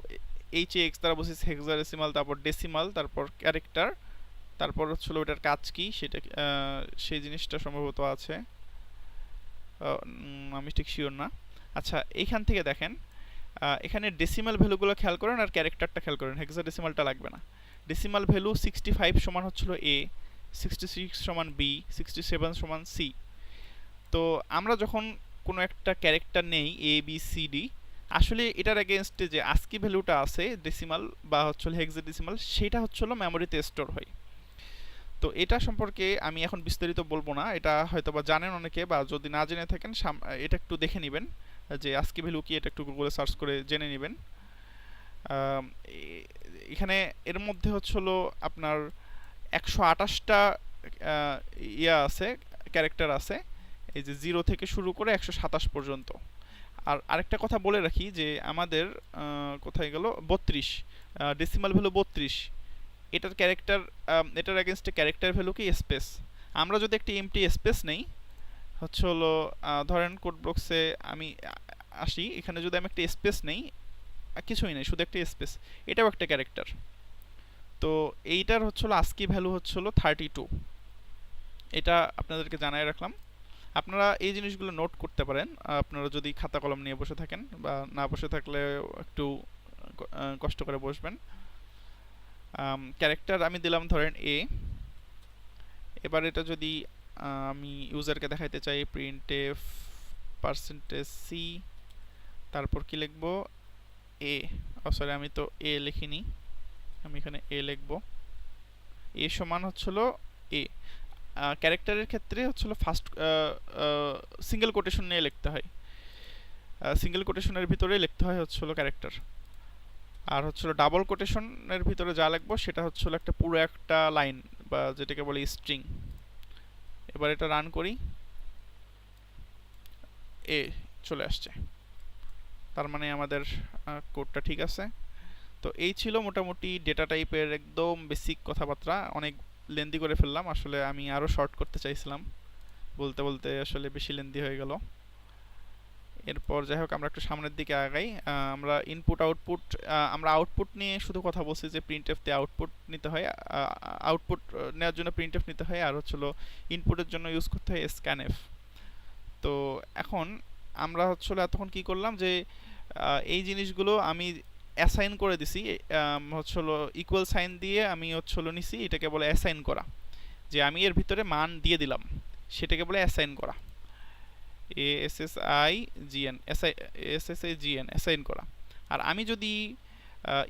HX, তারপর বলছি হেক্সাডেসিমাল, তারপর ডেসিমাল, তারপর ক্যারেক্টার, তারপর হচ্ছিল ওটার কাজ কি সেটা, সেই জিনিসটা সম্ভবত আছে, আমি ঠিক শিওর না। আচ্ছা, এইখান থেকে দেখেন এখানে ডেসিমাল ভ্যালুগুলো খেয়াল করেন আর ক্যারেক্টারটা খেয়াল করেন, হেক্সাডেসিমালটা লাগবে না। ডেসিমাল ভ্যালু 65 সমান হচ্ছিল A, 66 সমান B, 67 সমান C। তো আমরা যখন কোনো একটা ক্যারেক্টার নেই ABCD, আসলে এটার এগেনস্টে যে আস্কি ভ্যালুটা আছে ডেসিমাল বা হচ্ছে হেক্সাডেসিমাল, সেটা হচ্ছে মেমোরিতে স্টোর হয়। তো এটা সম্পর্কে আমি এখন বিস্তারিত বলবো না, এটা হয়তো বা জানেন অনেকে, বা যদি না জেনে থাকেন এটা একটু দেখে নেবেন যে আস্কি ভ্যালু কি, এটা একটু গুগলে সার্চ করে জেনে নেবেন। এখানে এর মধ্যে হচ্ছিল আপনার 128টা ইয়া আছে, ক্যারেক্টার আছে, এই যে 0 থেকে শুরু করে 127 পর্যন্ত। আর আরেকটা কথা বলে রাখি যে আমাদের কোথায় গেল 32, ডেসিমাল ভ্যালু 32, এটার ক্যারেক্টার, এটার এগেনস্টে ক্যারেক্টার ভ্যালু কি স্পেস। আমরা যদি একটি এমটি স্পেস নেই, হচ্ছে হলো ধরেন কোড বক্সে আমি আসি, এখানে যদি আমি একটা স্পেস নেই, কিছুই নেই, শুধু একটা স্পেস, এটাও একটা ক্যারেক্টার। তো এইটার হচ্ছিল আস্কি ভ্যালু হচ্ছিল 32। এটা আপনাদেরকে জানাই রাখলাম। আপনারা এই জিনিসগুলো নোট করতে পারেন আপনারা যদি খাতা কলম নিয়ে বসে থাকেন, বা না বসে থাকলে একটু কষ্ট করে বসবেন। ক্যারেক্টার আমি দিলাম ধরেন A। এবার এটা যদি আমি ইউজারকে দেখাইতে চাই, printf %c, তারপর কি লিখব A, সরি আমি তো A লিখিনি, আমি এখানে A লিখব। A সমান হচ্ছিল A। ক্যারেক্টারের ক্ষেত্রে হচ্ছিল ফার্স্ট সিঙ্গেল কোটেশন নিয়ে লিখতে হয়, সিঙ্গেল কোটেশনের ভিতরে লিখতে হয় হচ্ছিল ক্যারেক্টার। আর হচ্ছিল ডাবল কোটেশনের ভিতরে যা লিখবো সেটা হচ্ছিল একটা পুরো একটা লাইন, বা যেটাকে বলে স্ট্রিং। এবার এটা রান করি, এ চলে আসছে, তার মানে আমাদের কোডটা ঠিক আছে। তো এই ছিল মোটামুটি ডেটা টাইপের একদম বেসিক কথাবার্তা। অনেক লেন্দি করে ফেললাম, আসলে আমি আরও শর্ট করতে চাইছিলাম, বলতে বলতে আসলে বেশি লেন্দি হয়ে গেল। এরপর যাই হোক আমরা একটু সামনের দিকে আগাই। আমরা ইনপুট আউটপুট, আমরা আউটপুট নিয়ে শুধু কথা বলছি যে প্রিন্টএফ তে আউটপুট নিতে হয়, আউটপুট নেওয়ার জন্য প্রিন্টএফ নিতে হয়, আর হচ্ছিল ইনপুটের জন্য ইউজ করতে হয় স্ক্যানএফ। তো এখন আমরা হচ্ছিল এতক্ষণ কি করলাম যে এই জিনিসগুলো আমি অ্যাসাইন করে দিছি, হচ্ছিল ইকুয়াল সাইন দিয়ে আমি হচ্ছিল নিছি, এটাকে বলে অ্যাসাইন করা, যে আমি এর ভিতরে মান দিয়ে দিলাম, সেটাকে বলে অ্যাসাইন করা। ASSIGN অ্যাসাইন করা। আর আমি যদি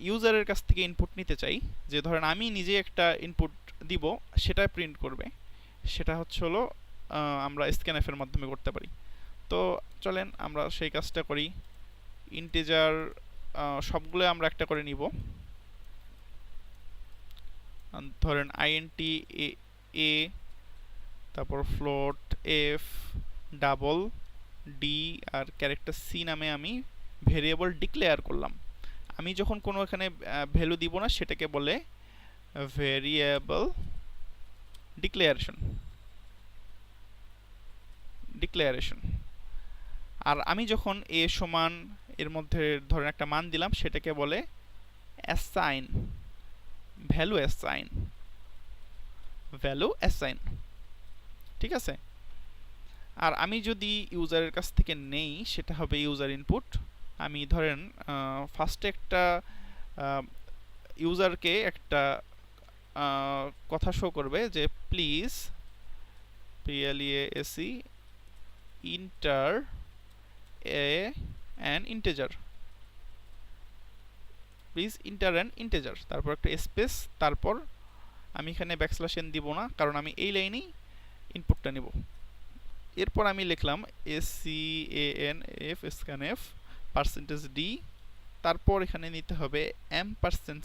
ইউজারের কাছ থেকে ইনপুট নিতে চাই, যে ধরেন আমি নিজে একটা ইনপুট দিব, সেটা প্রিন্ট করবে, সেটা হচ্ছে হলো আমরা স্ক্যানএফ এর মাধ্যমে করতে পারি। তো চলেন আমরা সেই কাজটা করি। ইন্টিজার সবগুলো আমরা একটা করে নিব। ধরেন INT A, তারপর ফ্লোট F, ডাবল D আর ক্যারেক্টার C নামে আমি ভেরিয়েবল ডিক্লেয়ার করলাম। আমি যখন কোনো এখানে ভ্যালু দিব না সেটাকে বলে ভেরিয়েবল ডিক্লারেশন। আর আমি যখন a সমান এর মধ্যে ধরেন একটা মান দিলাম সেটাকে বলে অ্যাসাইন, ভ্যালু অ্যাসাইন। ঠিক আছে? আর আমি যদি ইউজারের কাছ থেকে নেই সেটা হবে ইউজার ইনপুট। আমি ধরেন ফার্স্টে একটা ইউজারকে একটা কথা শো করবে যে please PLEASE enter an integer, please inter an integer, তারপর একটা স্পেস, তারপর আমি এখানে ব্যাকস্ল্যাশ n দিব না কারণ আমি এই লাইনেই ইনপুটটা নেব। এরপর আমি লিখলাম scanf %d, তারপর এখানে নিতে হবে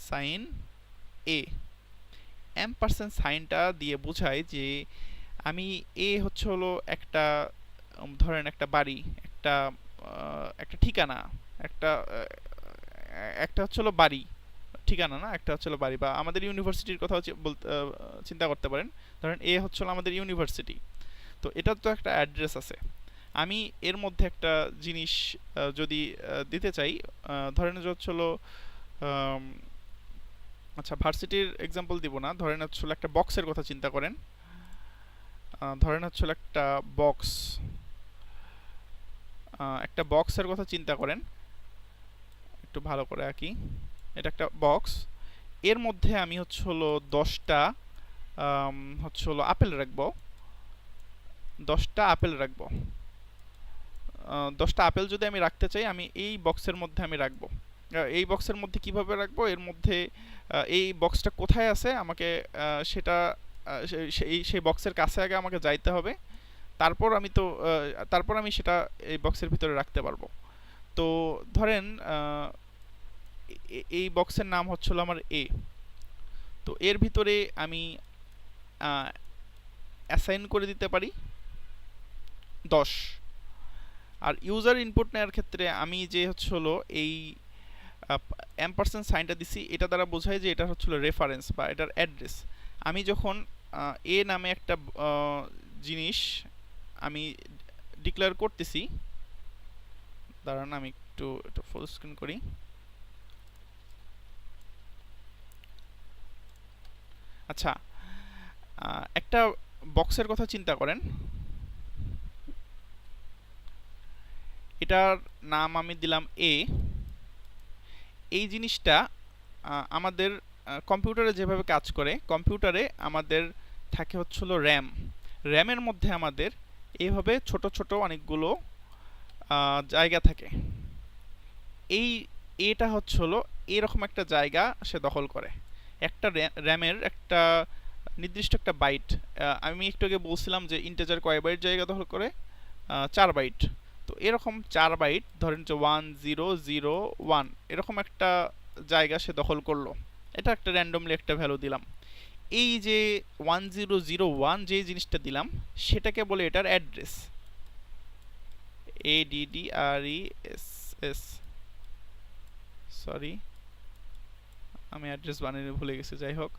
$sign a। সাইনটা দিয়ে বোঝায় যে আমি a হচ্ছে হলো একটা ধরেন একটা বাড়ি, একটা ঠিকানা, একটা হচ্ছে হলো বাড়ি, ঠিকানা না, একটা হচ্ছে হলো বাড়ি, বা আমাদের ইউনিভার্সিটির কথা চিন্তা করতে পারেন। ধরেন এ হচ্ছে হলো আমাদের ইউনিভার্সিটি, তো এটার তো একটা অ্যাড্রেস আছে। আমি এর মধ্যে একটা জিনিস যদি দিতে চাই, ধরেন হচ্ছে হলো আচ্ছা ভার্সিটির এক্সাম্পল দিব না, ধরেন হচ্ছে হলো একটা বক্সের কথা চিন্তা করেন। ধরেন হচ্ছে হলো একটা বক্সের কথা চিন্তা করেন, একটু ভালো করে আঁকি। এটা একটা বক্স, এর মধ্যে আমি হচ্ছে হলো 10টা হচ্ছে হলো আপেল রাখবো, 10টা আপেল যদি আমি রাখতে চাই আমি এই বক্সের মধ্যে আমি রাখবো। এই বক্সের মধ্যে কিভাবে রাখবো, এর মধ্যে এই বক্সটা কোথায় আছে আমাকে সেটা সেই বক্সের কাছে আগে আমাকে যাইতে হবে, তারপর আমি সেটা এই বক্সের ভিতরে রাখতে পারবো। তো ধরেন এই বক্সের নাম হচ্ছিল আমার A, তো এর ভিতরে আমি অ্যাসাইন করে দিতে পারি 10। আর ইউজার ইনপুট নেওয়ার ক্ষেত্রে আমি যে হচ্ছে হলো এই সাইনটা দিছি, এটা দ্বারা বোঝায় যে এটা হচ্ছিল রেফারেন্স বা এটার অ্যাড্রেস। আমি যখন A নামে একটা জিনিস আমি ডিক্লেয়ার করতেছি, দাঁড়ান আমি একটু এটা ফুল স্ক্রিন করি। আচ্ছা, একটা বক্সের কথা চিন্তা করেন, এটার নাম আমি দিলাম A। এই জিনিসটা আমাদের কম্পিউটারে যেভাবে কাজ করে, কম্পিউটারে আমাদের থাকে হচ্ছিল র্যামের মধ্যে আমাদের এইভাবে ছোট ছোট অনেকগুলো জায়গা থাকে। এটা হচ্ছে হলো এরকম একটা জায়গা সে দখল করে। একটা র্যামের একটা নির্দিষ্ট একটা বাইট, আমি একটু আগে বলছিলাম যে ইন্টিজার কয় বাইট জায়গা দখল করে, 4 বাইট। তো এরকম 4 বাইট, ধরেন যে 1001 এরকম একটা জায়গা সে দখল করলো। এটা একটা র্যান্ডমলি একটা ভ্যালু দিলাম। এই যে 1001 যে জিনিসটা দিলাম সেটাকে বলে এটার অ্যাড্রেস, ADDRESS, সরি আমি অ্যাড্রেস বানিয়ে ভুলে গেছি, যাই হোক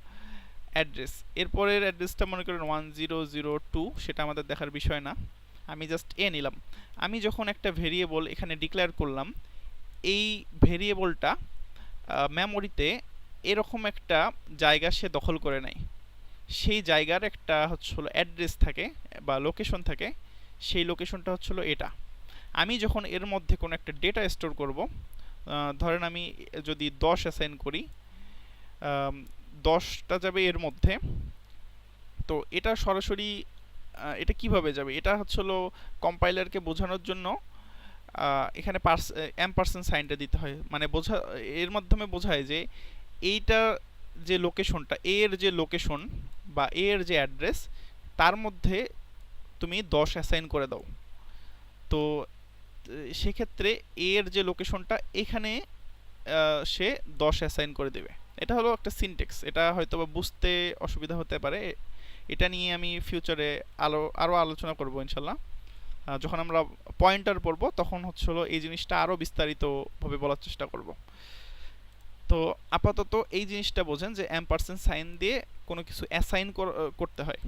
অ্যাড্রেস। এরপরের অ্যাড্রেসটা মনে করেন 1002, সেটা আমাদের দেখার বিষয় না, আমি জাস্ট এ নিলাম। আমি যখন একটা ভেরিয়েবল এখানে ডিক্লেয়ার করলাম, এই ভেরিয়েবলটা মেমোরিতে এরকম একটা জায়গা সে দখল করে নেয়। সেই জায়গার একটা হচ্ছে হলো অ্যাড্রেস থাকে বা লোকেশন থাকে, সেই লোকেশনটা হচ্ছে হলো এটা। আমি যখন এর মধ্যে কোনো একটা ডেটা স্টোর করব, ধরেন আমি যদি 10 অ্যাসাইন করি, 10টা যাবে এর মধ্যে। তো এটা সরাসরি এটা কিভাবে যাবে, এটা হচ্ছে হলো কম্পাইলারকে বোঝানোর জন্য এখানে সাইনটা দিতে হয়, মানে এর মাধ্যমে বোঝায় যে এইটা যে লোকেশনটা, এর যে লোকেশন বা এর যে অ্যাড্রেস, তার মধ্যে তুমি 10 অ্যাসাইন করে দাও। তো সেক্ষেত্রে এর যে লোকেশনটা এখানে সে 10 অ্যাসাইন করে দেবে। এটা হলো একটা সিনট্যাক্স, এটা হয়তো বা বুঝতে অসুবিধা হতে পারে, এটা নিয়ে আমি ফিউচারে আরও আলোচনা করব ইনশাল্লাহ। যখন আমরা পয়েন্টার পড়ব তখন হচ্ছে হলো এই জিনিসটা আরও বিস্তারিতভাবে বলার চেষ্টা করব। তো আপাতত এই জিনিসটা বোঝেন যে অ্যাম্পারসেন্ট সাইন দিয়ে কোনো কিছু অ্যাসাইন করতে হয়।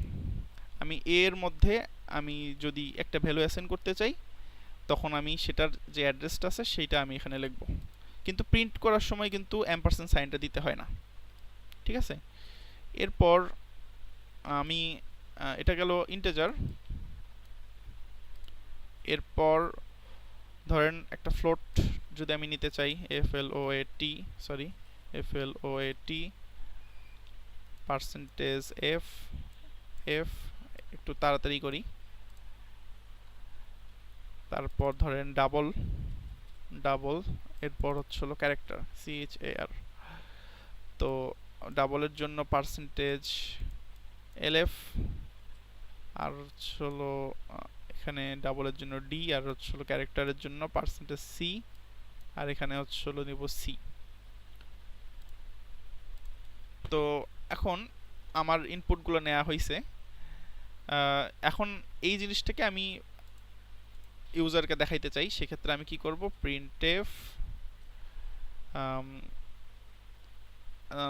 আমি এর মধ্যে আমি যদি একটা ভ্যালু অ্যাসাইন করতে চাই তখন আমি সেটার যে অ্যাড্রেসটা আছে সেইটা আমি এখানে লিখব, কিন্তু প্রিন্ট করার সময় কিন্তু অ্যাম্পারসেন্ট সাইনটা দিতে হয় না। ঠিক আছে, এরপর আমি এটা গেল ইন্টিজার। এরপর ধরেন একটা ফ্লোট যদি আমি নিতে চাই, FLOAT পার্সেন্টেজ এফ একটু তাড়াতাড়ি করি। তারপর ধরেন ডাবল এরপর হচ্ছে হলো ক্যারেক্টার CHAR। তো ডাবলের জন্য পার্সেন্টেজ LF, আর হচ্ছে হলো এখানে ডাবলের জন্য D, আর হচ্ছে হলো ক্যারেক্টারের জন্য পার্সেন্টেজ C, আর এখানে হচ্ছে হলো নিব C। তো এখন আমার ইনপুটগুলো নেওয়া হয়েছে। এখন এই জিনিসটাকে আমি ইউজারকে দেখাইতে চাই, সেক্ষেত্রে আমি কি করব, printf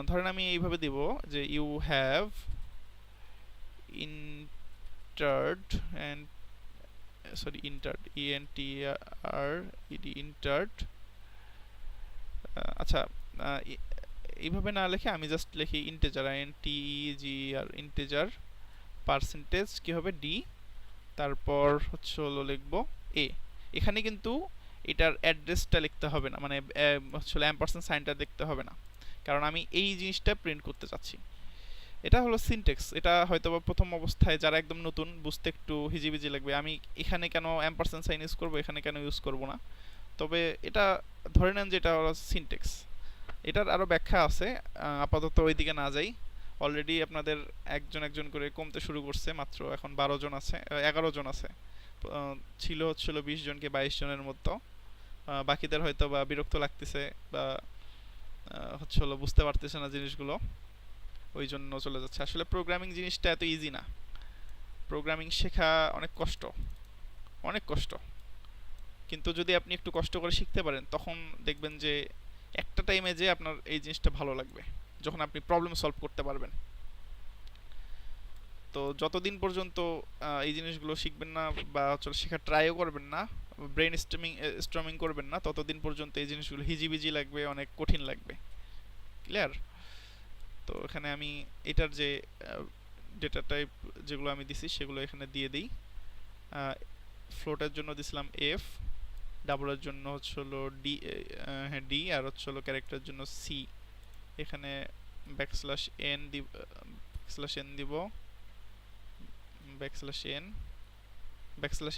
ধরেন আমি এইভাবে দিব যে ইউ হ্যাভ entered entered। আচ্ছা, এইভাবে না লিখে আমি জাস্ট লিখি ইন্টিজার, ইন্টিজার পার্সেন্টেজ কি হবে D, তারপর হচ্ছে হলো লিখবো A। এখানে কিন্তু এটার অ্যাড্রেসটা লিখতে হবে না, মানে হচ্ছে অ্যাম্পারসেন্ট সাইনটা দেখতে হবে না, কারণ আমি এই জিনিসটা প্রিন্ট করতে চাচ্ছি। এটা হলো সিনট্যাক্স। এটা হয়তো প্রথম অবস্থায় যারা একদম নতুন বুঝতে একটু হিজিবিজি লাগবে, আমি এখানে কেন অ্যাম্পারসেন্ট সাইন ইউজ করব, এখানে কেন ইউজ করব না। তবে এটা ধরে নেন যে এটা হলো সিনট্যাক্স। এটার আরও ব্যাখ্যা আছে, আপাতত ওইদিকে না যাই। অলরেডি আপনাদের একজন করে কমতে শুরু করছে, মাত্র এখন 12 জন আছে, 11 জন আছে। ছিল হচ্ছিল 20 জনকে 22 জনের মতো। বাকিদের হয়তো বা বিরক্ত লাগতেছে বা হচ্ছে হলো বুঝতে পারতেছে না জিনিসগুলো, ওই জন্য চলে যাচ্ছে। আসলে প্রোগ্রামিং জিনিসটা এত ইজি না, প্রোগ্রামিং শেখা অনেক কষ্ট, কিন্তু যদি আপনি একটু কষ্ট করে শিখতে পারেন তখন দেখবেন যে একটা টাইমে যে আপনার এই জিনিসটা ভালো লাগবে, যখন আপনি প্রবলেম সলভ করতে পারবেন। তো যতদিন পর্যন্ত এই জিনিসগুলো শিখবেন না বা শেখার ট্রাইও করবেন না, ব্রেন স্টর্মিং করবেন না, ততদিন পর্যন্ত এই জিনিসগুলো হিজিবিজি লাগবে, অনেক কঠিন লাগবে। ক্লিয়ার? তো এখানে আমি এটার যে ডেটা টাইপ যেগুলো আমি দিছি সেগুলো এখানে দিয়ে দিই। ফ্লোটের জন্য দিছিলাম F, ডাবলের জন্য হচ্ছে হলো D, আর হচ্ছে হলো ক্যারেক্টারের জন্য C। এখানে \n দিব,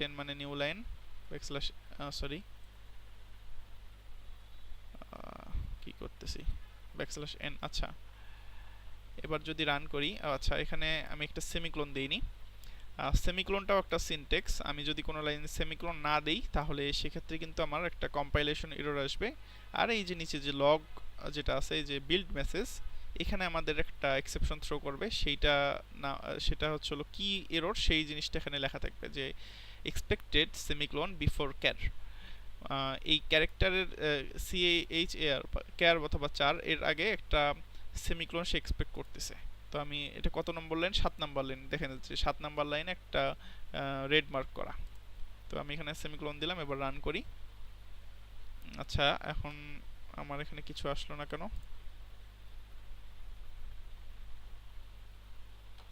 \n মানে নিউ লাইন, সরি কি করতেছি, \n। আচ্ছা, এবার যদি রান করি, আচ্ছা এখানে আমি একটা সেমিকোলন দেইনি। সেমিকোলনটাও একটা সিনট্যাক্স। আমি যদি কোনো লাইনে সেমিকোলন না দেই তাহলে সেক্ষেত্রে কিন্তু আমার একটা কম্পাইলেশন এরর আসবে। আর এই যে নিচে যে লগ যেটা আছে, এই যে বিল্ড মেসেজ, এখানে আমাদের একটা এক্সেপশন থ্রো করবে, সেইটা না, সেটা হচ্ছে হলো কি এরর, সেই জিনিসটা এখানে লেখা থাকবে যে এক্সপেক্টেড সেমিকোলন বিফোর ক্যার। এই ক্যারেক্টারের CHAR ক্যার অথবা চার এর আগে একটা সেমিকোলন সে এক্সপেক্ট করতেছে। তো আমি এটা কত নম্বর লাইন, 7 নম্বর লাইন, দেখেন যাচ্ছে 7 নম্বর লাইনে একটা রেড মার্ক করা। তো আমি এখানে সেমিকোলন দিলাম, এবার রান করি। আচ্ছা, এখন আমার এখানে কিছু আসলো না কেন?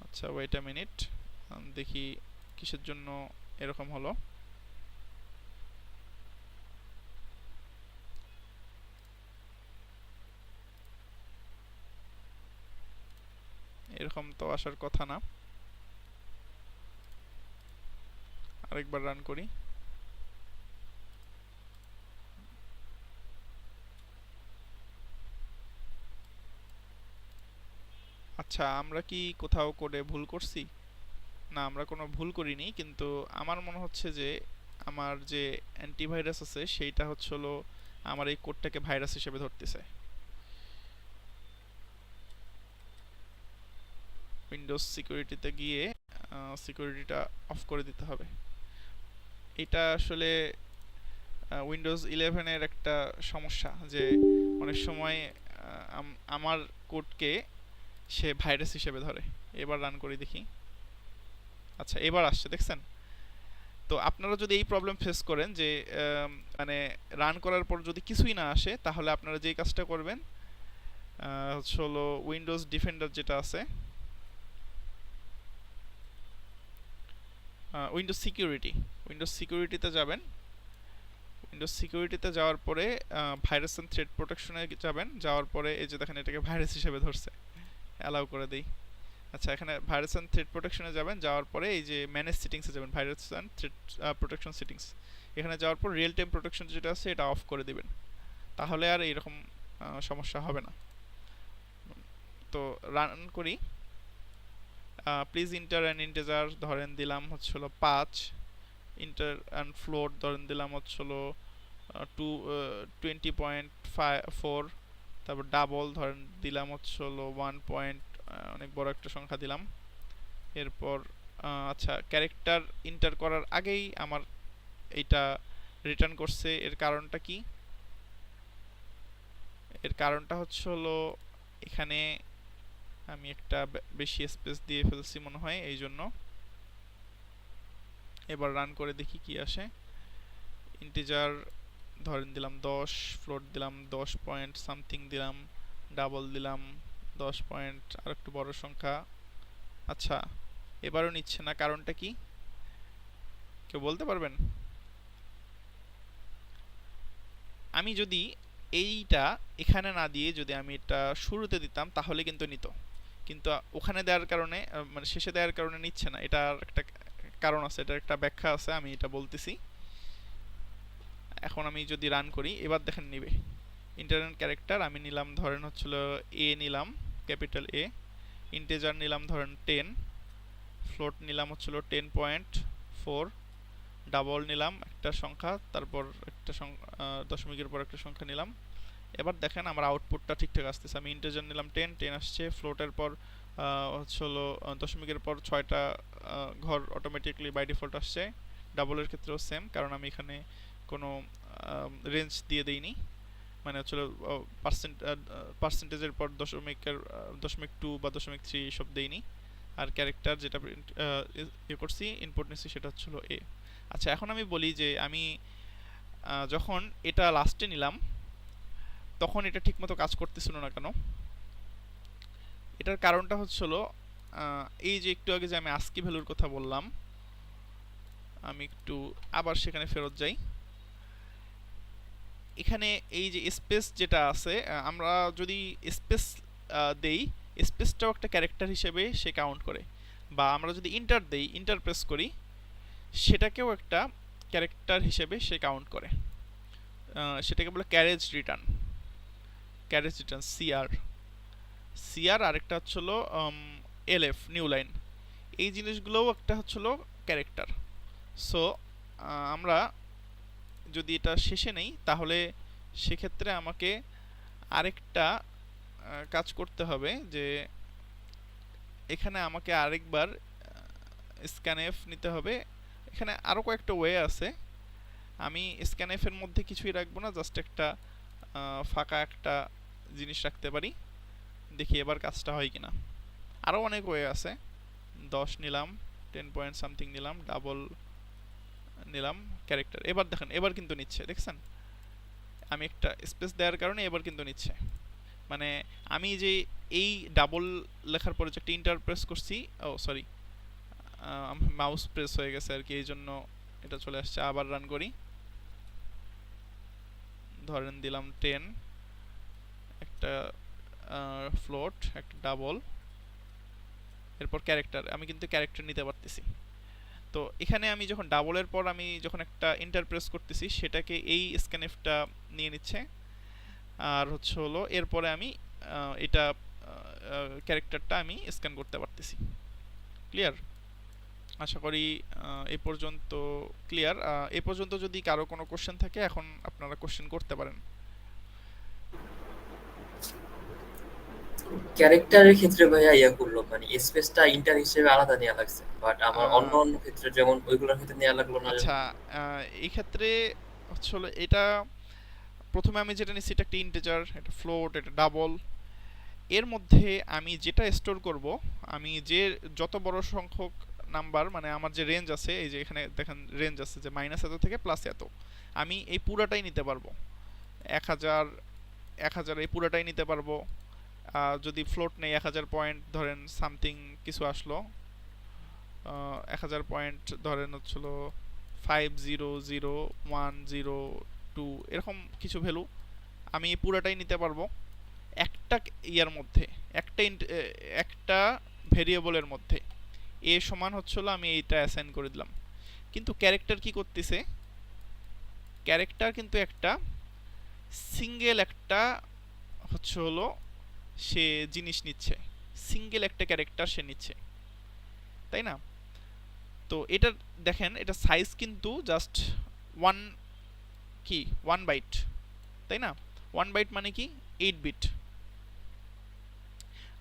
আচ্ছা, ওয়েট আ মিনিট, দেখি কিসের জন্য এরকম হলো। এরকম তো আসার কথা না। আরেকবার রান করি। আচ্ছা, আমরা কি কোথাও কোডে ভুল করছি? না, আমরা কোনো ভুল করিনি, কিন্তু আমার মনে হচ্ছে যে আমার যে অ্যান্টিভাইরাস আছে সেইটা হচ্ছে হলো আমার এই কোডটাকে ভাইরাস হিসেবে ধরতেছে। উইন্ডোজ সিকিউরিটিতে গিয়ে সিকিউরিটিটা অফ করে দিতে হবে। এটা আসলে উইন্ডোজ 11-এর একটা সমস্যা, যে অনেক সময় আমার কোডকে সে ভাইরাস হিসেবে ধরে। এবার রান করে দেখি। আচ্ছা, এবার আসছে, দেখছেন? তো আপনারা যদি এই প্রবলেম ফেস করেন যে মানে রান করার পর যদি কিছুই না আসে, তাহলে আপনারা যেই কাজটা করবেন হচ্ছে হলো উইন্ডোজ ডিফেন্ডার যেটা আছে, উইন্ডোজ সিকিউরিটিতে যাবেন। উইন্ডোজ সিকিউরিটিতে যাওয়ার পরে ভাইরাস অ্যান্ড থ্রেড প্রোটেকশনে যাবেন। যাওয়ার পরে এই যে দেখেন এটাকে ভাইরাস হিসেবে ধরছে, অ্যালাউ করে দেই। আচ্ছা, এখানে ভাইরাস অ্যান্ড থ্রেড প্রোটেকশনে যাবেন। যাওয়ার পরে এই যে ম্যানেজ সেটিংসে যাবেন, virus and thread protection settings. এখানে যাওয়ার পর রিয়েল টাইম প্রোটেকশন যেটা আছে এটা অফ করে দিবেন, তাহলে আর এইরকম সমস্যা হবে না। তো রান করি। প্লিজ ইন্টার অ্যান্ড ইন্টিজার ধরেন দিলাম হচ্ছে হলো 5, ইন্টার অ্যান্ড ফ্লোট ধরেন দিলাম হচ্ছে হলো 20.4, তারপর ডাবল ধরেন দিলাম হচ্ছে হলো 1 পয়েন্ট, অনেক বড় একটা সংখ্যা দিলাম। এরপর আচ্ছা, ক্যারেক্টার ইন্টার করার আগেই আমার এইটা রিটার্ন করছে। এর কারণটা কি? এর কারণটা হচ্ছে হলো এখানে আমি একটা বেশি স্পেস দিয়ে ফেলছি মনে হয়, এই জন্য। এবার রান করে দেখি কি আসে। ইন্টিজার ধরেন দিলাম 10, ফ্লোট দিলাম 10 পয়েন্ট সামথিং দিলাম, ডাবল দিলাম 10 পয়েন্ট, আর একটু বড় সংখ্যা। আচ্ছা, এবারও নিচ্ছে না, কারণটা কি কেউ বলতে পারবেন? আমি যদি এইটা এখানে না দিয়ে যদি আমি এটা শুরুতে দিতাম তাহলে কিন্তু নিত, কিন্তু ওখানে দেওয়ার কারণে মানে শেষে দেওয়ার কারণে নিচ্ছে না। এটার একটা কারণ আছে, এটার একটা ব্যাখ্যা আছে, আমি এটা বলতেছি। এখন আমি যদি রান করি, এবার দেখেন নিবে। ইন্টারনেট ক্যারেক্টার আমি নিলাম ধরেন হচ্ছিল এ, নিলাম ক্যাপিটাল এ। ইন্টিজার নিলাম ধরেন 10, ফ্লোট নিলাম হচ্ছিল 10.4, ডাবল নিলাম একটা সংখ্যা, তারপর একটা দশমিকের পর একটা সংখ্যা নিলাম। এবার দেখেন আমার আউটপুটটা ঠিকঠাক আসতেছে। আমি ইন্টিজার নিলাম 10 আসছে, ফ্লোটের পর হচ্ছে হলো দশমিকের পর 6টা ঘর অটোমেটিকলি বাই ডিফল্ট আসছে। ডাবলের ক্ষেত্রেও সেম, কারণ আমি এখানে কোনো রেঞ্জ দিয়ে দেইনি, মানে হচ্ছে পার্সেন্টেজের পর দশমিক 2 বা দশমিক 3 সব দেইনি। আর ক্যারেক্টার যেটা ইয়ে করছি, ইনপুট নিচ্ছি, সেটা হচ্ছিল এ। আচ্ছা, এখন আমি বলি যে আমি যখন এটা লাস্টে নিলাম তখন এটা ঠিকমতো কাজ করতেছিল না কেন? এটার কারণটা হচ্ছিল এই যে একটু আগে যে আমি আস্কি ভ্যালুর কথা বললাম, আমি একটু আবার সেখানে ফেরত যাই। এখানে এই যে স্পেস যেটা আছে, আমরা যদি স্পেস দেই, স্পেসটাও একটা ক্যারেক্টার হিসেবে সে কাউন্ট করে। বা আমরা যদি ইন্টার দেই, ইন্টার প্রেস করি, সেটাকেও একটা ক্যারেক্টার হিসেবে সে কাউন্ট করে। সেটাকে বলে ক্যারেজ রিটার্ন, সিআর। সিআর আরেকটা হচ্ছিল এলএফ, নিউ লাইন। এই জিনিসগুলোও একটা হচ্ছিল ক্যারেক্টার। সো আমরা যদি এটা শেষে নেই, তাহলে সেক্ষেত্রে আমাকে আরেকটা কাজ করতে হবে, যে এখানে আমাকে আরেকবার স্ক্যানএফ নিতে হবে। এখানে আরও কয়েকটা ওয়ে আছে, আমি স্ক্যানএফ এর মধ্যে কিছুই রাখবো না, জাস্ট একটা ফাঁকা একটা জিনিস রাখতে পারি। দেখি এবার কাজটা হয় কিনা। আরও অনেক ওয়ে আছে। 10 নিলাম, 10 পয়েন্ট সামথিং নিলাম, ডাবল নিলাম, ক্যারেক্টার। এবার দেখেন, এবার কিন্তু নিচ্ছে, দেখছেন? আমি একটা স্পেস দেওয়ার কারণে এবার কিন্তু নিচ্ছে। মানে আমি যে এই ডাবল লেখার পরে যে একটা ইন্টার প্রেস করছি, ও সরি, মাউস প্রেস হয়ে গেছে আর কি, এই জন্য এটা চলে আসছে। আবার রান করি, ধরেন দিলাম 10, একটা ফ্লোট, একটা ডাবল, এরপর ক্যারেক্টার। আমি কিন্তু ক্যারেক্টার নিতে পারতেছি। তো এখানে আমি যখন ডাবলের পর আমি যখন একটা ইন্টার প্রেস করতেছি, সেটাকে এই স্ক্যানএফটা নিয়ে নিচ্ছে। আর হচ্ছে হলো এরপরে আমি এটা ক্যারেক্টারটা আমি স্ক্যান করতে পারতেছি। ক্লিয়ার? আশা করি এই পর্যন্ত ক্লিয়ার। এই পর্যন্ত যদি কারো কোনো কোশ্চেন থাকে এখন আপনারা কোশ্চেন করতে পারেন। ক্যারেক্টারের ক্ষেত্রে ভাইয়া ইয়া করলো মানে স্পেসটা ইন্টার হিসেবে আলাদা নেওয়া লাগছে, বাট আমার অন্য আহ, অন্য ক্ষেত্রে যেমন ওইগুলোর ক্ষেত্রে নেওয়া লাগলো না আচ্ছা, যেমন। এই ক্ষেত্রে হচ্ছে হলো এটা প্রথমে আমি যেটা নিচ্ছি এটা একটা ইন্টিজার, এটা ফ্লোট, এটা ডাবল। এর মধ্যে আমি যেটা স্টোর করব, আমি যে যত বড় সংখ্যক নাম্বার, মানে আমার যে রেঞ্জ আছে, এই যে এখানে দেখেন রেঞ্জ আছে যে মাইনাস এত থেকে প্লাস এত, আমি এই পুরাটাই নিতে পারবো। 1000, 1000 এই পুরাটাই নিতে পারবো। যদি ফ্লোট নেই 1000 পয়েন্ট ধরেন সামথিং কিছু আসলো, 1000 পয়েন্ট ধরেন হচ্ছিল 500102 এরকম কিছু ভ্যালু, আমি এই পুরাটাই নিতে পারবো একটা ইয়ার মধ্যে, একটা একটা ভেরিয়েবলের মধ্যে। এ সমান হচ্ছিল আমি এইটা অ্যাসাইন করে দিলাম। কিন্তু ক্যারেক্টার কি করতেছে, ক্যারেক্টার কিন্তু একটা সিঙ্গেল একটা হচ্ছে হলো সে জিনিস নিচ্ছে, সিঙ্গেল একটা ক্যারেক্টার সে নিচ্ছে, তাই না? তো এটা দেখেন, এটা সাইজ কিন্তু জাস্ট ওয়ান, কি 1 বাইট, তাই না? 1 বাইট মানে কি 8 বিট।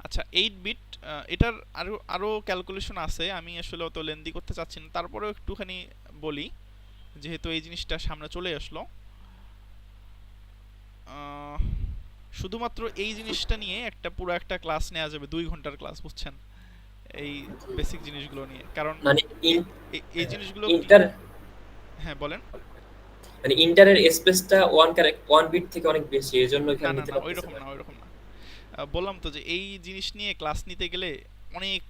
আচ্ছা 8 বিট, এটার আরো আরো ক্যালকুলেশন আছে, আমি আসলে অত লেন্দি করতে চাচ্ছি না, তারপরেও একটুখানি বলি যেহেতু এই জিনিসটা সামনে চলে আসলো। আহ, শুধুমাত্র এই জিনিসটা নিয়ে একটা পুরো একটা ক্লাস নেওয়া যাবে, 2 ঘন্টার ক্লাস, বুঝছেন? এই বেসিক জিনিসগুলো নিয়ে, কারণ মানে এই জিনিসগুলো ইন্টার হ্যাঁ বলেন। মানে ইন্টারের স্পেসটা ওয়ান বিট থেকে অনেক বেশি, এই জন্য না এখানে না নিতে না, পারতেছে ওইরকম না। না, ওইরকম না। বললাম তো যে এই জিনিস নিয়ে ক্লাস নিতে গেলে অনেক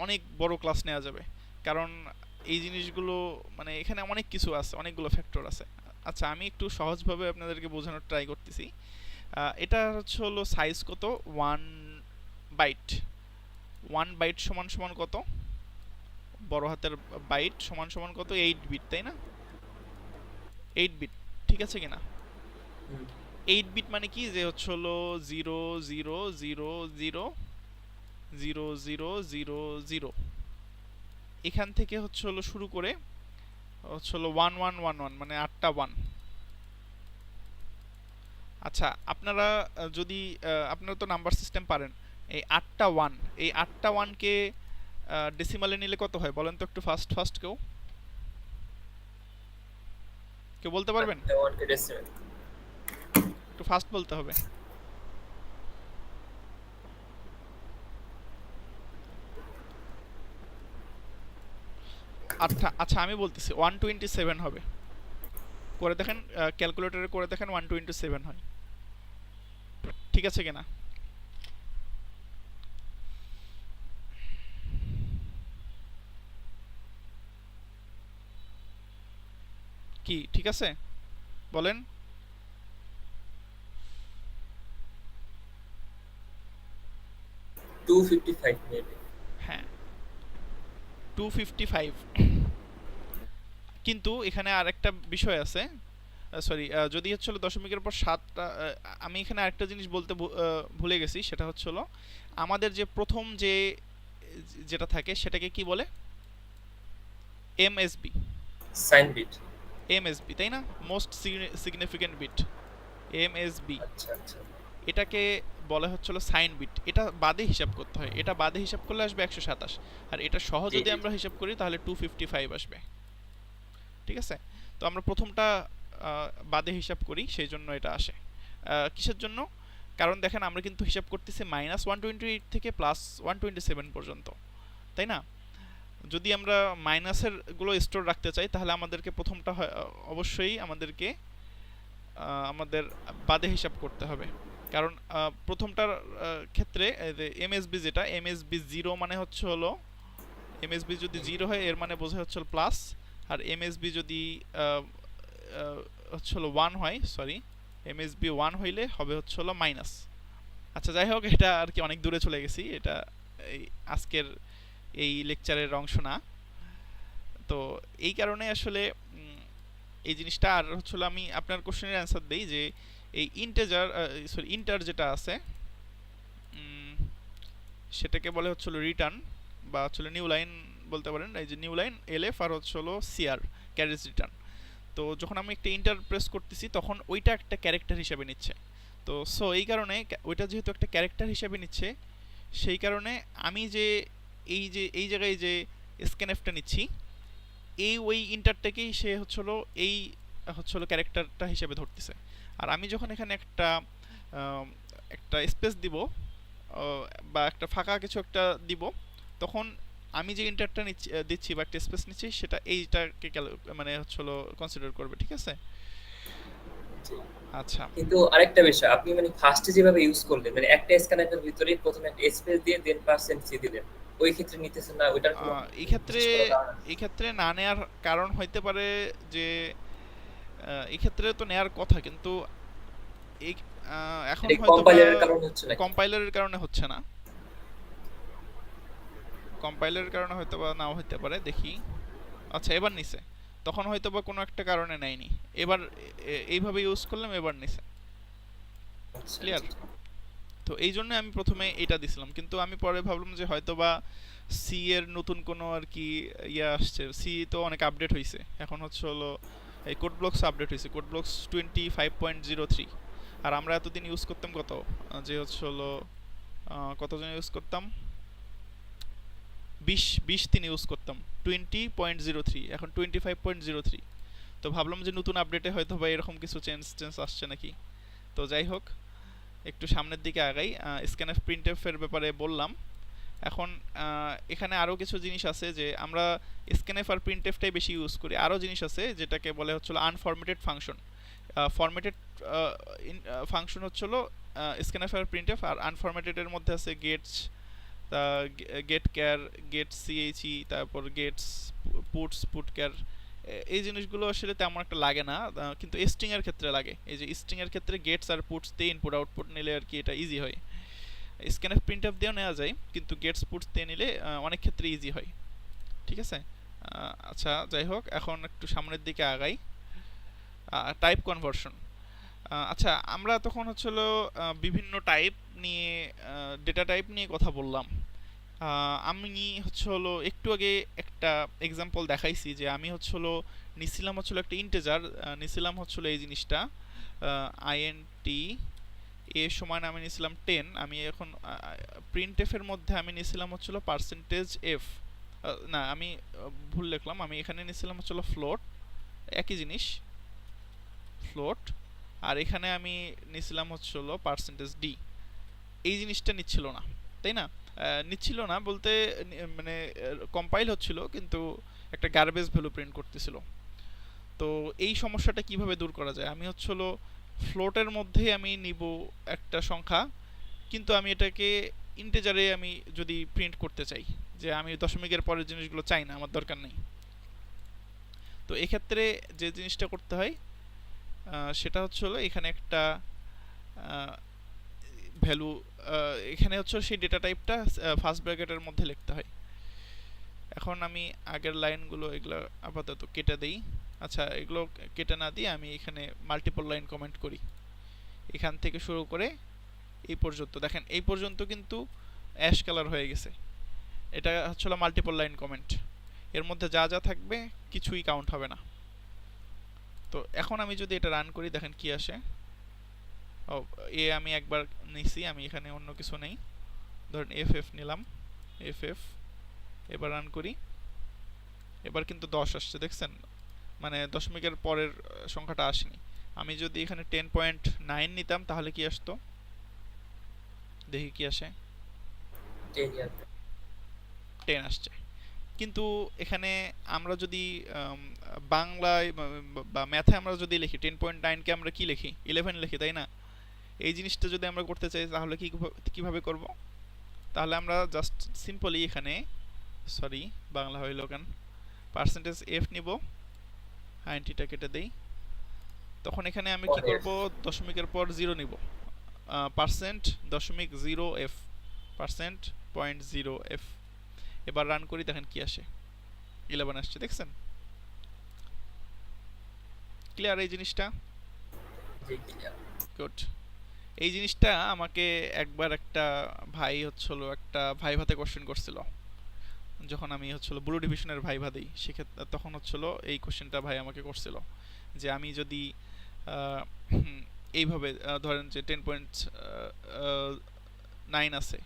অনেক বড় ক্লাস নেওয়া যাবে, কারণ এই জিনিসগুলো মানে এখানে অনেক কিছু আছে, অনেকগুলো ফ্যাক্টর আছে। আচ্ছা আমি একটু সহজভাবে আপনাদেরকে বোঝানোর ট্রাই করতেছি। এটা হচ্ছে হলো সাইজ কত, 1 বাইট। 1 বাইট সমান সমান কত, বড় হাতের বাইট সমান সমান কত, 8 বিট, তাই না? 8 বিট, ঠিক আছে কিনা? 8 বিট মানে কি, যে হচ্ছে হলো 00000000, এখান থেকে হচ্ছে হলো শুরু করে হচ্ছে হলো 1111, মানে 8টা 1। আচ্ছা আপনারা যদি আপনারা তো নাম্বার সিস্টেম পারেন, এই 8টা 1, এই 8টা 1কে ডেসিমালে নিলে কত হয় বলেন তো একটু, ফার্স্ট ফার্স্ট কেউ কেউ বলতে পারবেন? একটু ফাস্ট বলতে হবে। আচ্ছা আচ্ছা আমি বলতেছি 127 হবে। করে দেখেন, ক্যালকুলেটরে করে দেখেন, 127 হয়, ঠিক আছে কিনা? কি ঠিক আছে বলেন? 255 মেবি। হ্যাঁ 255। কিন্তু এখানে আরেকটা বিষয় আছে, সরি, যদি হচ্ছে হলো দশমিকের পর 7টা, আমি এখানে আরেকটা জিনিস বলতে ভুলে গেছি, সেটা হচ্ছে হলো আমাদের যে প্রথম যে যেটা থাকে সেটাকে কি বলে, এমএসবি। Sign bit. এমএসবি তাই না, মোস্ট সিগনিফিকেন্ট বিট, এমএসবি। আচ্ছা আচ্ছা। এটাকে বলা হচ্ছিল সাইন বিট, এটা বাদে হিসাব করতে হয়, এটা বাদে হিসাব করলে আসবে 127, আর এটা সহ জি যদি জি আমরা হিসাব করি তাহলে 255 আসবে, ঠিক আছে? তো আমরা প্রথমটা বাদে হিসাব করি, সেই জন্য এটা আসে। কিসের জন্য? কারণ দেখেন আমরা কিন্তু হিসাব করতেছি -128 থেকে +127 পর্যন্ত, তাই না? যদি আমরা মাইনাসের গুলো স্টোর রাখতে চাই তাহলে আমাদেরকে প্রথমটা অবশ্যই আমাদেরকে আমাদের বাদে হিসাব করতে হবে, কারণ প্রথমটার ক্ষেত্রে এমএসবি, যেটা এমএসবি জিরো মানে হচ্ছে হলো, এমএসবি যদি জিরো হয় এর মানে বোঝা হচ্ছে প্লাস, আর এমএসবি যদি আহ, আহ, হচ্ছে হলো 1 হয়, সরি, এমএসবি 1 হইলে হবে হচ্ছে হলো মাইনাস। আচ্ছা যাই হোক, এটা আর কি অনেক দূরে চলে গেছি, এটা এই আজকের এই লেকচারের অংশ না। তো এই কারণে আসলে এই জিনিসটা, আর হচ্ছিল আমি আপনার কোশ্চেনের অ্যান্সার দেই যে এই ইন্টেজার, সরি ইন্টার যেটা আছে, সেটাকে বলে হচ্ছিল রিটার্ন, বা হচ্ছিল নিউ লাইন বলতে পারেন, এই যে নিউ লাইন এলএফ আর হচ্ছে হলো সিআর, ক্যারেজ রিটার্ন। তো যখন আমি একটা ইন্টার প্রেস করতেছি তখন ওইটা একটা ক্যারেক্টার হিসেবে নিচ্ছে। তো সো এই কারণে ওইটা যেহেতু একটা ক্যারেক্টার হিসেবে নিচ্ছে, সেই কারণে আমি যে এই জায়গায় যে স্ক্যানএফটা নিচ্ছি, ওই ইন্টারটাকেই সে হচ্ছে হলো এই হচ্ছে হলো ক্যারেক্টারটা হিসেবে ধরতেছে। আর আমি যখন এখানে আম, একটা স্পেস দিব, বা একটা ফাঁকা কিছু একটা দিব, তখন আমি যে ইন্টারটা দিচ্ছি বা একটা স্পেস নিচ্ছি, সেটা এইটাকে মানে হচ্ছে হলো কনসিডার করবে, ঠিক আছে? জি। আচ্ছা। কিন্তু আরেকটা বিষয়, আপনি মানে ফার্স্টে যেভাবে ইউজ করলেন, মানে একটা স্ক্যানারের ভিতরেই প্রথমে একটা স্পেস দিয়ে দেন পার্সেন্ট সি দিলেন, ওই ক্ষেত্রে নিতেছেন না, ওইটার কোনো এই ক্ষেত্রে বিশেষ কোনো কারণ আছে? এই ক্ষেত্রে না নেয়ার কারণ হইতে পারে যে এই ক্ষেত্রে তো নেয়ার কথা, কিন্তু এই এখন এটা হয়তো বা কম্পাইলারের কারণে হচ্ছে নাকি? কম্পাইলারের কারণে হচ্ছে না, কম্পাইলারের কারণে হয়তো বা নাও হইতে পারে, দেখি। আচ্ছা, এবার নিছে। তখন হয়তো বা কোনো একটা কারণে নেয়নি। এবার এইভাবে ইউজ করলাম, এবার নিছে। আচ্ছা, ক্লিয়ার? জি। তো এই জন্য আমি প্রথমে এটা দিছিলাম, কিন্তু আমি পরে ভাবলাম যে হয়তো বা সি এর নতুন কোনো আর কি ইয়ে আসছে। সি তো অনেক আপডেট হয়েছে, এখন হচ্ছে হলো এই কোড ব্লকস আপডেট হয়েছে, কোড ব্লকস 25.03। আর আমরা এতদিন ইউজ করতাম কত, যে হচ্ছে হলো কতজন ইউজ করতাম, 20 দিন ইউজ করতাম 20.03, এখন 25.03। তো ভাবলাম যে নতুন আপডেটে হয়তো বা এরকম কিছু চেঞ্জ চেঞ্জ আসছে নাকি। তো যাই হোক, একটু সামনের দিকে আগাই। স্ক্যানএফ প্রিন্টএফ এর ব্যাপারে বললাম। এখন এখানে আরও কিছু জিনিস আছে যে আমরা স্ক্যানএফ আর প্রিন্টএফটাই বেশি ইউজ করি। আরও জিনিস আছে যেটাকে বলে হচ্ছিল আনফরম্যাটেড ফাংশন। ফরম্যাটেড ফাংশন হচ্ছিল স্ক্যানএফ আর প্রিন্টএফ, আর আনফরম্যাটেডের মধ্যে আছে গেটস, গেট ক্যার, গেট সিএইচই, তারপর গেটস, পুটস, পুট ক্যার। এই জিনিসগুলো আসলে তেমন একটা লাগে না, কিন্তু স্ট্রিং এর ক্ষেত্রে লাগে। এই যে স্ট্রিং এর ক্ষেত্রে গেটস আর পুটস দিয়ে ইনপুট আউটপুট নিলে আর কি এটা ইজি হয়। স্ক্যানএফ প্রিন্টএফ দিয়েও নেওয়া যায়, কিন্তু গেটস পুটস দিয়ে নিলে অনেক ক্ষেত্রে ইজি হয়, ঠিক আছে? আচ্ছা, যাই হোক, এখন একটু সামনের দিকে আগাই। Type conversion. আচ্ছা, আমরা তখন হচ্ছিল বিভিন্ন টাইপ নিয়ে, ডেটা টাইপ নিয়ে কথা বললাম। আমি হচ্ছে হলো একটু আগে একটা এক্সাম্পল দেখাইছি যে আমি হচ্ছে হলো নিছিলাম হচ্ছে হলো একটা ইন্টেজার, নিছিলাম হচ্ছে হলো এই জিনিসটা আইএনটি এ সমান আমি নিছিলাম 10। আমি এখন প্রিন্ট এর মধ্যে আমি নিছিলাম হচ্ছে হলো পার্সেন্টেজ এফ, না আমি ভুল লিখলাম, আমি এখানে নিছিলাম হচ্ছে হলো ফ্লোট, একই জিনিস, ফ্লোট। আর এখানে আমি নিছিলাম হচ্ছে হলো পার্সেন্টেজ ডি। এই জিনিসটা নিচ্ছিল না, তাই না? নিচ্ছিল না বলতে মানে কম্পাইল হচ্ছিল কিন্তু একটা গার্বেজ ভ্যালু প্রিন্ট করতেছিল। তো এই সমস্যাটা কিভাবে দূর করা যায়? আমি হচ্ছে হলো ফ্লোটের মধ্যে আমি নিব একটা সংখ্যা, কিন্তু আমি এটাকে ইন্টেজারে আমি যদি প্রিন্ট করতে চাই, যে আমি দশমিকের পরের জিনিসগুলো চাই না, আমার দরকার নেই। তো এক্ষেত্রে যে জিনিসটা করতে হয় সেটা হচ্ছে হলো এখানে একটা ভ্যালু, এখানে হচ্ছে সেই ডেটা টাইপটা ফার্স্ট ব্র্যাকেটের মধ্যে লিখতে হয়। এখন আমি আগের লাইনগুলো এগুলো আপাতত কেটে দেই। আচ্ছা, এগুলো কেটে না দিয়ে আমি এখানে মাল্টিপল লাইন কমেন্ট করি। এখান থেকে শুরু করে এই পর্যন্ত দেখেন, এই পর্যন্ত কিন্তু অ্যাশ কালার হয়ে গেছে। এটা হচ্ছে মাল্টিপল লাইন কমেন্ট, এর মধ্যে যা যা থাকবে কিছুই কাউন্ট হবে না। তো এখন আমি যদি এটা রান করি, দেখেন কি আসে। ও, আমি একবার নিছি, আমি এখানে অন্য কিছু নেই, ধরেন এফ এফ নিলাম, এফ এফ। এবার রান করি, এবার কিন্তু 10 আসছে, দেখছেন? মানে দশমিকের পরের সংখ্যাটা আসেনি। আমি যদি এখানে 10.9 নিতাম তাহলে কি আসতো, দেখি কি আসে। 10 ইয়ার। 10 আসছে। কিন্তু এখানে আমরা যদি বাংলায় বা ম্যাথে আমরা যদি লিখি 10.9 কে আমরা কি লিখি, 11 লিখি, তাই না? এই জিনিসটা যদি আমরা করতে চাই তাহলে কিভাবে করব? তাহলে আমরা জাস্ট সিম্পলি এখানে, সরি বাংলা হইল কেন, পার্সেন্টেজ এফ নিব, আইএনটিটা কেটে দেই। তখন এখানে আমি কি করব, দশমিকের পর 0 নিব, পার্সেন্ট দশমিক 0 এফ, পার্সেন্ট পয়েন্ট 0 এফ। এবার রান করি, দেখেন কি আসে, 11 আসছে, দেখছেন? ক্লিয়ার এই জিনিসটা? জি, ক্লিয়ার। গুড। এই জিনিসটা আমাকে একবার একটা ভাই হচ্ছিল একটা ভাইভাতে কোশ্চেন করছিল যখন আমি হচ্ছিল ব্লু ডিভিশনের ভাইভা দিই, সেক্ষেত্রে তখন হচ্ছিল এই কোশ্চেনটা ভাই আমাকে করছিল যে আমি যদি আহ, এইভাবে ধরেন যে 10.9 আছে,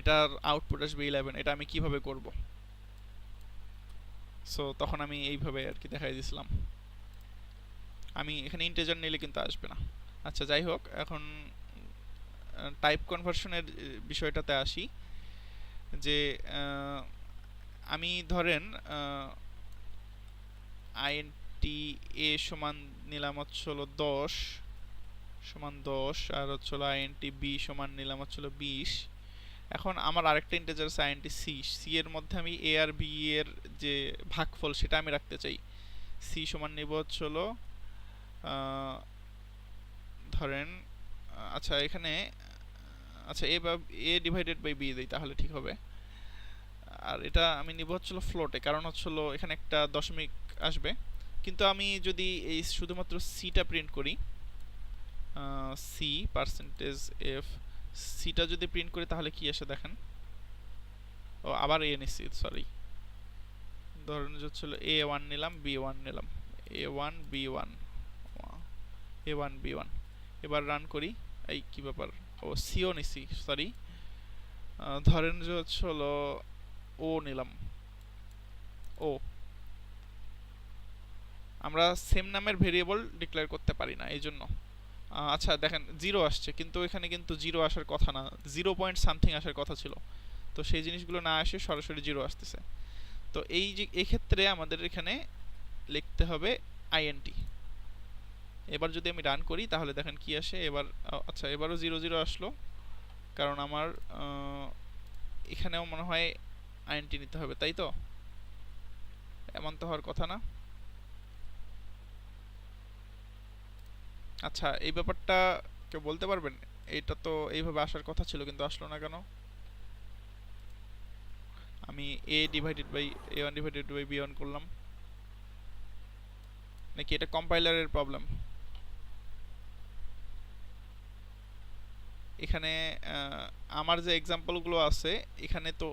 এটার আউটপুট আসবে 11, এটা আমি কিভাবে করব। সো তখন আমি এইভাবে আর কি দেখাই দিয়েছিলাম। আমি এখানে ইন্টিজার নিলে কিন্তু আসবে না। আচ্ছা যাই হোক, এখন টাইপ কনভার্সনের বিষয়টাতে আসি। যে আমি ধরেন আইএনটি এ সমান নিলাম হচ্ছিল 10 সমান 10, আর হচ্ছিল আইএনটি বি সমান নিলাম হচ্ছিল 20। এখন আমার আরেকটা ইন্টিজার আছে আইএনটি সি, সি এর মধ্যে আমি এ আর বি এর যে ভাগফল সেটা আমি রাখতে চাই। সি সমান নিব হচ্ছিল ধরেন আচ্ছা এখানে আচ্ছা এ বা এ ডিভাইডেড বাই বি দিই তাহলে ঠিক হবে। আর এটা আমি নিব হচ্ছিল ফ্লোটে, কারণ হচ্ছিল এখানে একটা দশমিক আসবে। কিন্তু আমি যদি এই শুধুমাত্র সিটা প্রিন্ট করি, সি পার্সেন্টেজ এফ, সিটা যদি প্রিন্ট করি তাহলে কি আসে দেখেন। ও আবার এ নিচ্ছি, সরি। ধরেন হচ্ছিল এ ওয়ান নিলাম, বি ওয়ান নিলাম, এ ওয়ান বি ওয়ান, এ ওয়ান বি ওয়ান। এবার রান করি। এই কি ব্যাপার, ও সিও নিছি, সরি। ধরেন যে হচ্ছিল ও নিলাম, ও। আমরা সেম নামের ভেরিয়েবল ডিক্লেয়ার করতে পারি না এই জন্য। আচ্ছা দেখেন জিরো আসছে, কিন্তু এখানে কিন্তু জিরো আসার কথা না, 0 পয়েন্ট সামথিং আসার কথা ছিল। তো সেই জিনিসগুলো না আসে সরাসরি জিরো আসতেছে। তো এই যে এক্ষেত্রে আমাদের এখানে লিখতে হবে আইএনটি। এবার যদি আমি রান করি তাহলে দেখেন কি আসে এবার। আচ্ছা এবারও 0 আসলো, কারণ আমার এখানেও মনে হয় আইএনটি নিতে হবে, তাই তো? এমন তো হওয়ার কথা না। আচ্ছা এই ব্যাপারটা কেউ বলতে পারবেন? এটা তো এইভাবে আসার কথা ছিল, কিন্তু আসলো না কেন? আমি A divided by A one divided by B one করলাম, নাকি এটা কম্পাইলারের প্রবলেম? এখানে আমার যে এক্সাম্পলগুলো আছে এখানে তো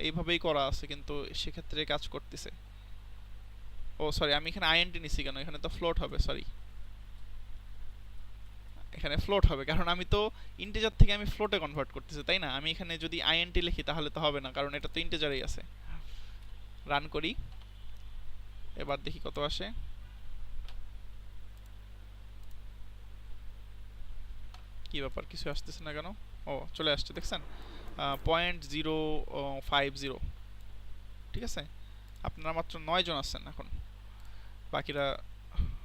এইভাবেই করা আছে, কিন্তু সেক্ষেত্রে কাজ করতেছে। ও সরি, আমি এখানে আইএনটি নিছি কেন? এখানে তো ফ্লোট হবে, সরি। এখানে ফ্লোট হবে কারণ আমি তো ইন্টিজার থেকে আমি ফ্লোটে কনভার্ট করতেছি, তাই না? আমি এখানে যদি আইএনটি লিখি তাহলে তো হবে না, কারণ এটা তো ইন্টিজারেই আছে। রান করি, এবার দেখি কত আসে। কি ব্যাপার, কিছু আসতেছে না কেন? ও চলে আসছে, দেখছেন? 0.050। ঠিক আছে, আপনারা মাত্র 9 জন আছেন এখন, বাকিরা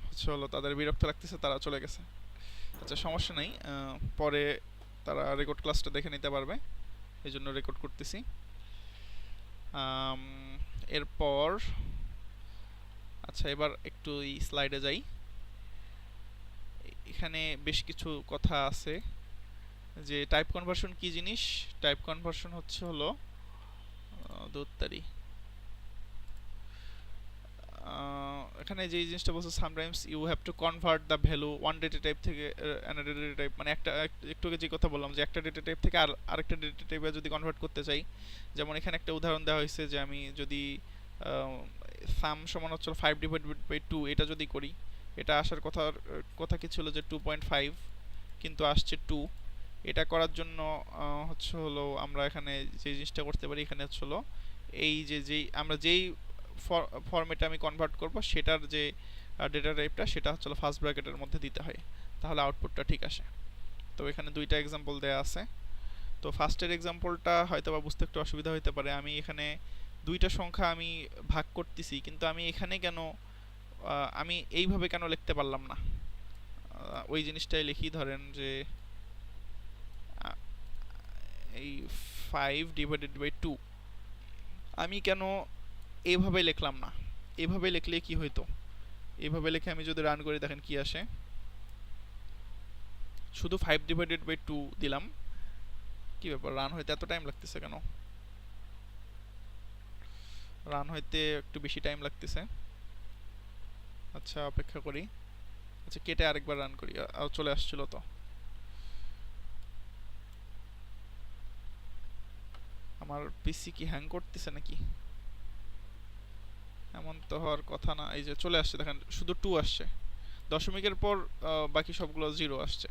হচ্ছে হলো তাদের বিরক্ত লাগতেছে, তারা চলে গেছে। আচ্ছা সমস্যা নেই, পরে তারা রেকর্ড ক্লাসটা দেখে নিতে পারবে, এই জন্য রেকর্ড করতেছি। এরপর আচ্ছা এবার একটু এই স্লাইডে যাই। এখানে বেশ কিছু কথা আছে যে টাইপ কনভার্সন কি জিনিস। টাইপ কনভার্সন হচ্ছে হলো দোত্তারি, এখানে যে জিনিসটা বলছে sometimes you have to convert the value one data type থেকে অ্যানাদার ডেটা টাইপ, মানে একটা একটু আগে যে কথা বললাম যে একটা ডেটা টাইপ থেকে আরেকটা ডেটা টাইপে যদি কনভার্ট করতে চাই, যেমন এখানে একটা উদাহরণ দেওয়া হয়েছে যে আমি যদি সাম সমান হচ্ছে 5/2 এটা যদি করি, এটা আসার কথা কি ছিল যে 2.5, কিন্তু আসছে 2। এটা করার জন্য হচ্ছে হলো আমরা এখানে যে জিনিসটা করতে পারি, এখানে হচ্ছে হলো এই যে যেই আমরা যেই ফরম্যাটে আমি কনভার্ট করব সেটার যে ডেটা টাইপটা সেটা হচ্ছে ফার্স্ট ব্র্যাকেটের মধ্যে দিতে হয়, তাহলে আউটপুটটা ঠিক আসে। তো এখানে দুইটা এক্সাম্পল দেয়া আছে। তো ফার্স্টের এক্সাম্পলটা হয়তো বা বুঝতে একটু অসুবিধা হতে পারে। আমি এখানে দুইটা সংখ্যা আমি ভাগ করতেছি, কিন্তু আমি এখানে কেন আমি এইভাবে কেন লিখতে পারলাম না? ওই জিনিসটাই লিখি। ধরেন যে এই 5/2 আমি কেন এইভাবে লিখলাম না? এভাবে লিখলে কি হইতো? এভাবে লিখে আমি যদি রান করি দেখেন কি আসে। শুধু 5/2 দিলাম, কি ব্যাপার, রান হইতে এত টাইম লাগতেছে কেন? রান হইতে একটু বেশি টাইম লাগতেছে। আচ্ছা অপেক্ষা করি। আচ্ছা কেটে আরেকবার রান করি, চলে আসছিল তো। আমার পিসি কি হ্যাং করতেছে নাকি? এমন তো হওয়ার কথা না। এই যে চলে আসছে, দেখেন শুধু 2 আসছে, দশমিকের পর বাকি সবগুলো 0 আসছে।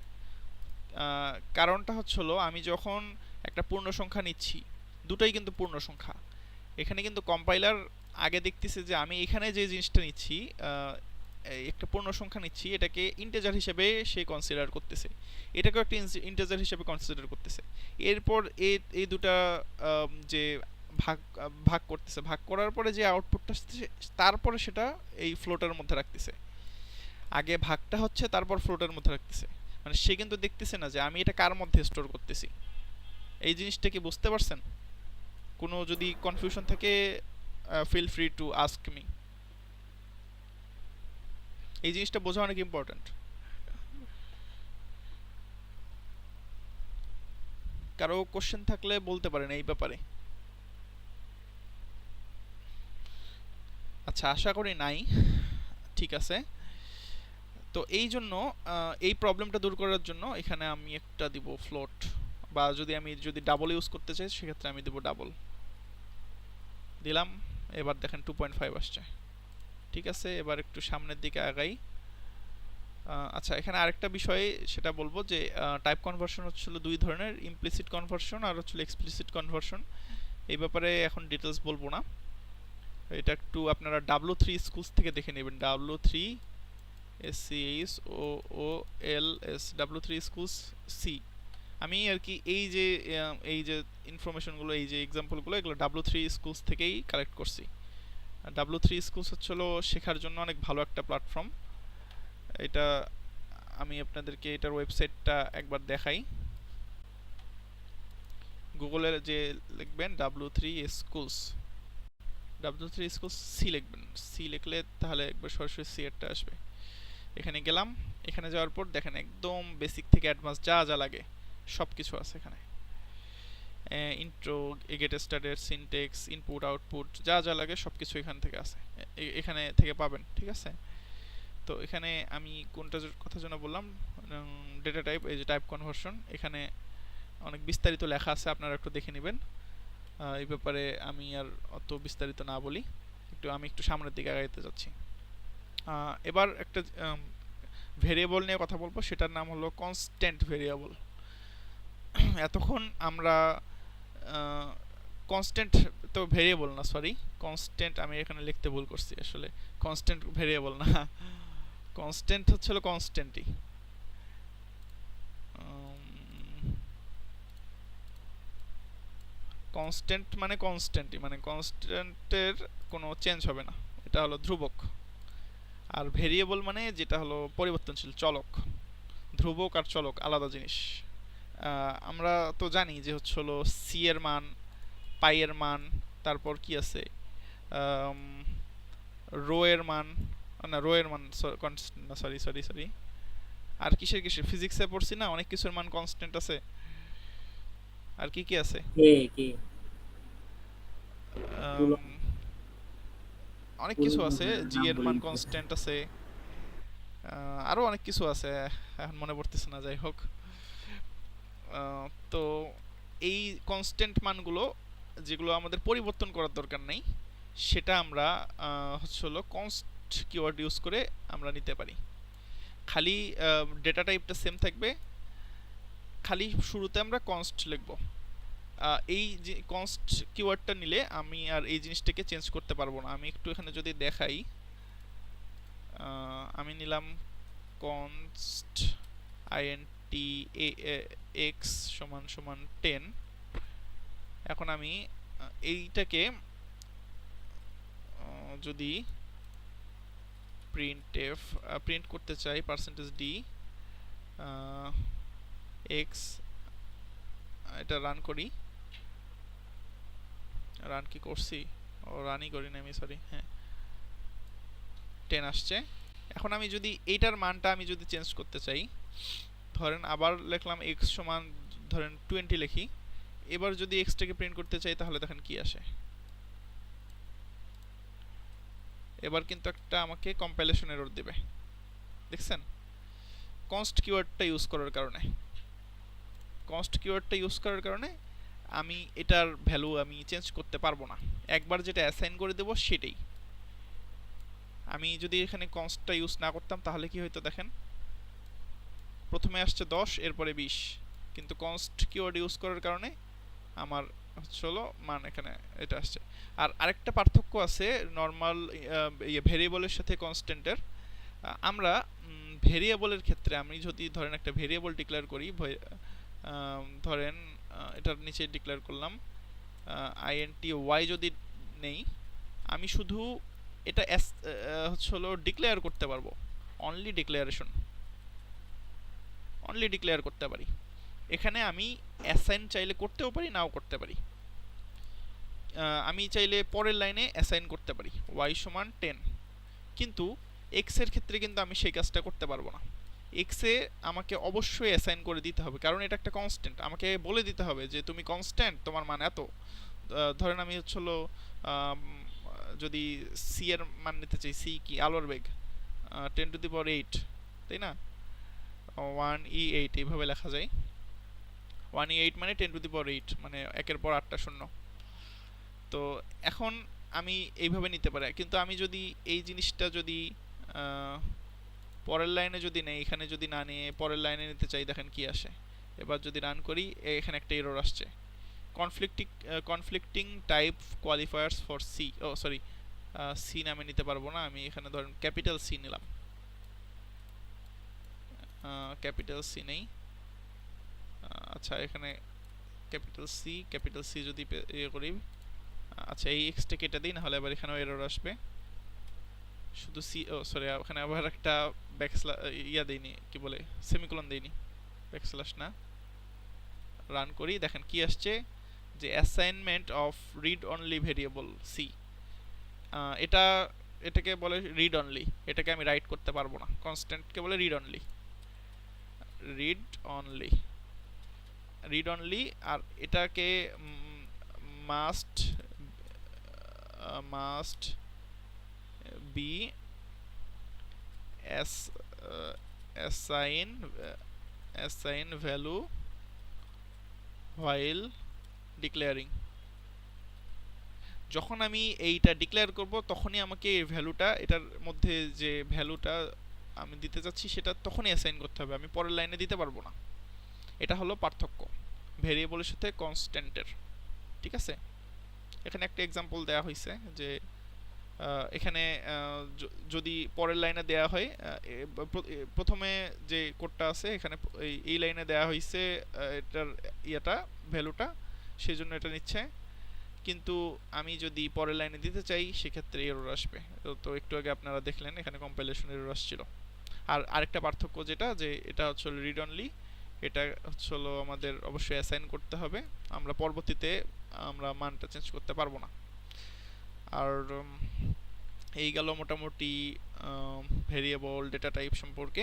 কারণটা হলো আমি যখন একটা পূর্ণ সংখ্যা নিচ্ছি, দুটোই কিন্তু পূর্ণ সংখ্যা, এখানে কিন্তু কম্পাইলার আগে দেখতেছে যে আমি এখানে যে জিনিসটা নিচ্ছি, একটা পূর্ণ সংখ্যা নিচ্ছি, এটাকে ইন্টিজার হিসেবে সে কনসিডার করতেছে, এটাকেও একটা ইন্টিজার হিসেবে কনসিডার করতেছে। এরপর এই দুটা যে ভাগ ভাগ করতেছে, ভাগ করার পরে যে আউটপুটটা আসতেছে, তারপরে সেটা এই ফ্লোটের মধ্যে রাখতেছে। আগে ভাগটা হচ্ছে, তারপর ফ্লোটের মধ্যে রাখতেছে। মানে সে কিন্তু দেখতেছে না যে আমি এটা কার মধ্যে স্টোর করতেছি। এই জিনিসটা কি বুঝতে পারছেন? কোনো যদি কনফিউশন থাকে, feel free to ask me. এই জিনিসটা বোঝা অনেক ইম্পর্ট্যান্ট। কারো কোশ্চেন থাকলে বলতে পারেন এই ব্যাপারে। আচ্ছা, আশা করি নাই। ঠিক আছে, তো এই জন্য এই প্রবলেমটা দূর করার জন্য এখানে আমি একটা দিব ফ্লোট, বা যদি ডাবল ইউজ করতে চাই সেক্ষেত্রে আমি দেব ডাবল। দিলাম, এবার দেখেন 2.5 আসছে। ঠিক আছে, এবার একটু সামনের দিকে আগাই। আচ্ছা, এখানে আরেকটা বিষয় সেটা বলবো যে টাইপ কনভার্সন হচ্ছিল দুই ধরনের, ইমপ্লিসিট কনভার্সন আর হচ্ছিল এক্সপ্লিসিট কনভার্সন। এই ব্যাপারে এখন ডিটেলস বলবো না, এটা একটু আপনারা W3 স্কুলস থেকে দেখে নেবেন। W3 SCH OOLS W3 schools C. আমি আর কি এই যে ইনফরমেশনগুলো, এই যে এক্সাম্পলগুলো, এগুলো W3 স্কুলস থেকেই কালেক্ট করছি। W3 স্কুলস হচ্ছিল শেখার জন্য অনেক ভালো একটা প্ল্যাটফর্ম। এটা আমি আপনাদেরকে এটার ওয়েবসাইটটা একবার দেখাই। গুগলে যে লিখবেন W3 schools, W3 schools C লিখবেন, সি লিখলে তাহলে একবার সরাসরি সি এরটা আসবে। এখানে গেলাম, এখানে যাওয়ার পর দেখেন একদম বেসিক থেকে অ্যাডভান্স যা যা লাগে সব কিছু আছে এখানে। Intro, get started, syntax, input output, যা যা লাগে সব কিছু এখান থেকে আছে, এখানে থেকে পাবেন। ঠিক আছে, তো এখানে আমি কোনটার কথা যেন বললাম, ডেটা টাইপ, এই যে টাইপ কনভার্সন, এখানে অনেক বিস্তারিত লেখা আছে, আপনারা একটু দেখে নেবেন। এই ব্যাপারে আমি আর অত বিস্তারিত না বলি, আমি একটু সামনের দিকে আগাইতে যাচ্ছি। এবার একটা ভেরিয়েবল নিয়ে কথা বলবো, সেটার নাম হলো কনস্ট্যান্ট ভেরিয়েবল। এতক্ষণ আমরা কনস্ট্যান্ট তো ভেরিয়েবল না, সরি কনস্ট্যান্ট, আমি এখানে লিখতে ভুল করছি, আসলে কনস্ট্যান্ট ভেরিয়েবল না, কনস্ট্যান্ট হচ্ছে কনস্ট্যান্টই। কনস্ট্যান্ট মানে কনস্ট্যান্টই, মানে কনস্ট্যান্টের কোনো চেঞ্জ হবে না, এটা হলো ধ্রুবক। আর ভেরিয়েবল মানে যেটা হলো পরিবর্তনশীল, চলক। ধ্রুবক আর চলক আলাদা জিনিস। আমরা তো জানি যে হলো সি এর মান, পাই এর মান, তারপর কি আছে, রো এর মান, না রো এর মান না, সরি সরি সরি, আর কিসের ফিজিক্সে পড়ছি না, অনেক কিছুর মান কনস্ট্যান্ট আছে। আর কি কি আছে, অনেক কিছু আছে, জি এর মান কনস্ট্যান্ট আছে, আরো অনেক কিছু আছে, এখন মনে পড়তেছে না, যাই হোক। তো এই কনস্ট্যান্ট মানগুলো যেগুলো আমাদের পরিবর্তন করার দরকার নেই, সেটা আমরা হলো কনস্ট কিওয়ার্ড ইউজ করে আমরা নিতে পারি। খালি ডেটা টাইপটা সেম থাকবে, খালি শুরুতে আমরা কনস্ট লিখব। এই যে কনস্ট কিওয়ার্ডটা নিলে আমি আর এই জিনিসটাকে চেঞ্জ করতে পারবো না। আমি একটু এখানে যদি দেখাই, আমি নিলাম কনস্ট int x সমান সমান 10। এখন আমি এইটাকে যদি প্রিন্ট করতে চাই %d x, এটা রান করি, রান কি করছি, ও রানই করি না আমি, সরি, হ্যাঁ 10 আসছে। এখন আমি যদি এইটার মানটা আমি যদি চেঞ্জ করতে চাই, ধরেন আবার লিখলাম x সমান ধরেন 20 লিখি, এবার যদি x টাকে প্রিন্ট করতে চাই তাহলে দেখেন কি আসে। এবার কিন্তু একটা আমাকে কম্পাইলেশন এরর দিবে, দেখছেন? কনস্ট কিওয়ার্ডটা ইউজ করার কারণে আমি এটার ভ্যালু আমি চেঞ্জ করতে পারবো না, একবার যেটা অ্যাসাইন করে দেব সেটাই। আমি যদি এখানে কনস্টটা ইউজ না করতাম তাহলে কি হইতো দেখেন, প্রথমে আসছে 10 এরপরে 20, কিন্তু কনস্ট কিওয়ার্ড ইউজ করার কারণে আমার হলো মান এখানে এটা আসছে। আর আরেকটা পার্থক্য আছে নর্মাল ভেরিয়েবলের সাথে কনস্ট্যান্টের। আমরা ভেরিয়েবলের ক্ষেত্রে আমি যদি ধরেন একটা ভেরিয়েবল ডিক্লেয়ার করি, ধরেন এটার নিচে ডিক্লেয়ার করলাম int y যদি নেই, আমি শুধু এটা হলো ডিক্লেয়ার করতে পারবো, অনলি ডিক্লেয়ার করতে পারি। এখানে আমি অ্যাসাইন চাইলে করতেও পারি, নাও করতে পারি। আমি চাইলে পরের লাইনে অ্যাসাইন করতে পারি y সমান 10, কিন্তু x এর ক্ষেত্রে কিন্তু আমি সেই কাজটা করতে পারবো না। x এ আমাকে অবশ্যই অ্যাসাইন করে দিতে হবে, কারণ এটা একটা কনস্ট্যান্ট। আমাকে বলে দিতে হবে যে তুমি কনস্ট্যান্ট, তোমার মান এত। ধরেন আমি হলো যদি c এর মান নিতে চাই, c কি আলোর বেগ 10⁸, তাই না? 1e8 এইভাবে লেখা যায়। 1e8 মানে 10⁸, মানে একের পর 8টা শূন্য। তো এখন আমি এইভাবে নিতে পারি, কিন্তু আমি যদি এই জিনিসটা যদি পরের লাইনে যদি নেই, এখানে যদি না নিয়ে পরের লাইনে নিতে চাই, দেখেন কি আসে। এবার যদি রান করি, এখানে একটা এরর আসছে, conflicting type qualifiers for C. Oh sorry, C নামে নিতে পারবো না, আমি এখানে ধরেন ক্যাপিটাল সি নিলাম। ক্যাপিটাল সি নেই, আচ্ছা এখানে ক্যাপিটাল সি যদি ইয়ে করি, আচ্ছা এই এক্সটা কেটে দিই, নাহলে আবার এখানেও এরর আসবে। শুধু সি, ও সরি, ওখানে আবার একটা ইয়া দেইনি, কি বলে, সেমিকোলন দেইনি, ব্যাকস্ল্যাশ না। রান করি, দেখেন কি আসছে, যে assignment of read only variable C. এটাকে বলে রিড অনলি, এটাকে আমি রাইট করতে পারবো না। কনস্ট্যান্টকে বলে রিড অনলি, রিড অনলি। আর এটাকে must be assign value while declaring। যখন আমি এইটা ডিক্লেয়ার করব, তখনই আমাকে এই ভ্যালুটা, এটার মধ্যে যে ভ্যালুটা আমি দিতে যাচ্ছি সেটা তখনই অ্যাসাইন করতে হবে, আমি পরের লাইনে দিতে পারবো না। এটা হলো পার্থক্য ভেরিয়েবলের সাথে কনস্ট্যান্টের। ঠিক আছে, এখানে একটা এক্সাম্পল দেওয়া হয়েছে যে এখানে যদি পরের লাইনে দেয়া হয়, প্রথমে যে কোডটা আছে এখানে এই লাইনে দেয়া হয়েছে এটার ভ্যালুটা, সেই জন্য এটা নিচ্ছে। কিন্তু আমি যদি পরের লাইনে দিতে চাই, সেক্ষেত্রে এরর আসবে। তো একটু আগে আপনারা দেখলেন এখানে কম্পাইলেশন এরর আসছিল। আর আরেকটা পার্থক্য যেটা, যে এটা হচ্ছে রিড অনলি, এটা হচ্ছে আমাদের অবশ্যই অ্যাসাইন করতে হবে, আমরা পরবর্তীতে আমরা মানটা চেঞ্জ করতে পারবো না। আর এই গেল মোটামুটি ভেরিয়েবল ডেটা টাইপ সম্পর্কে।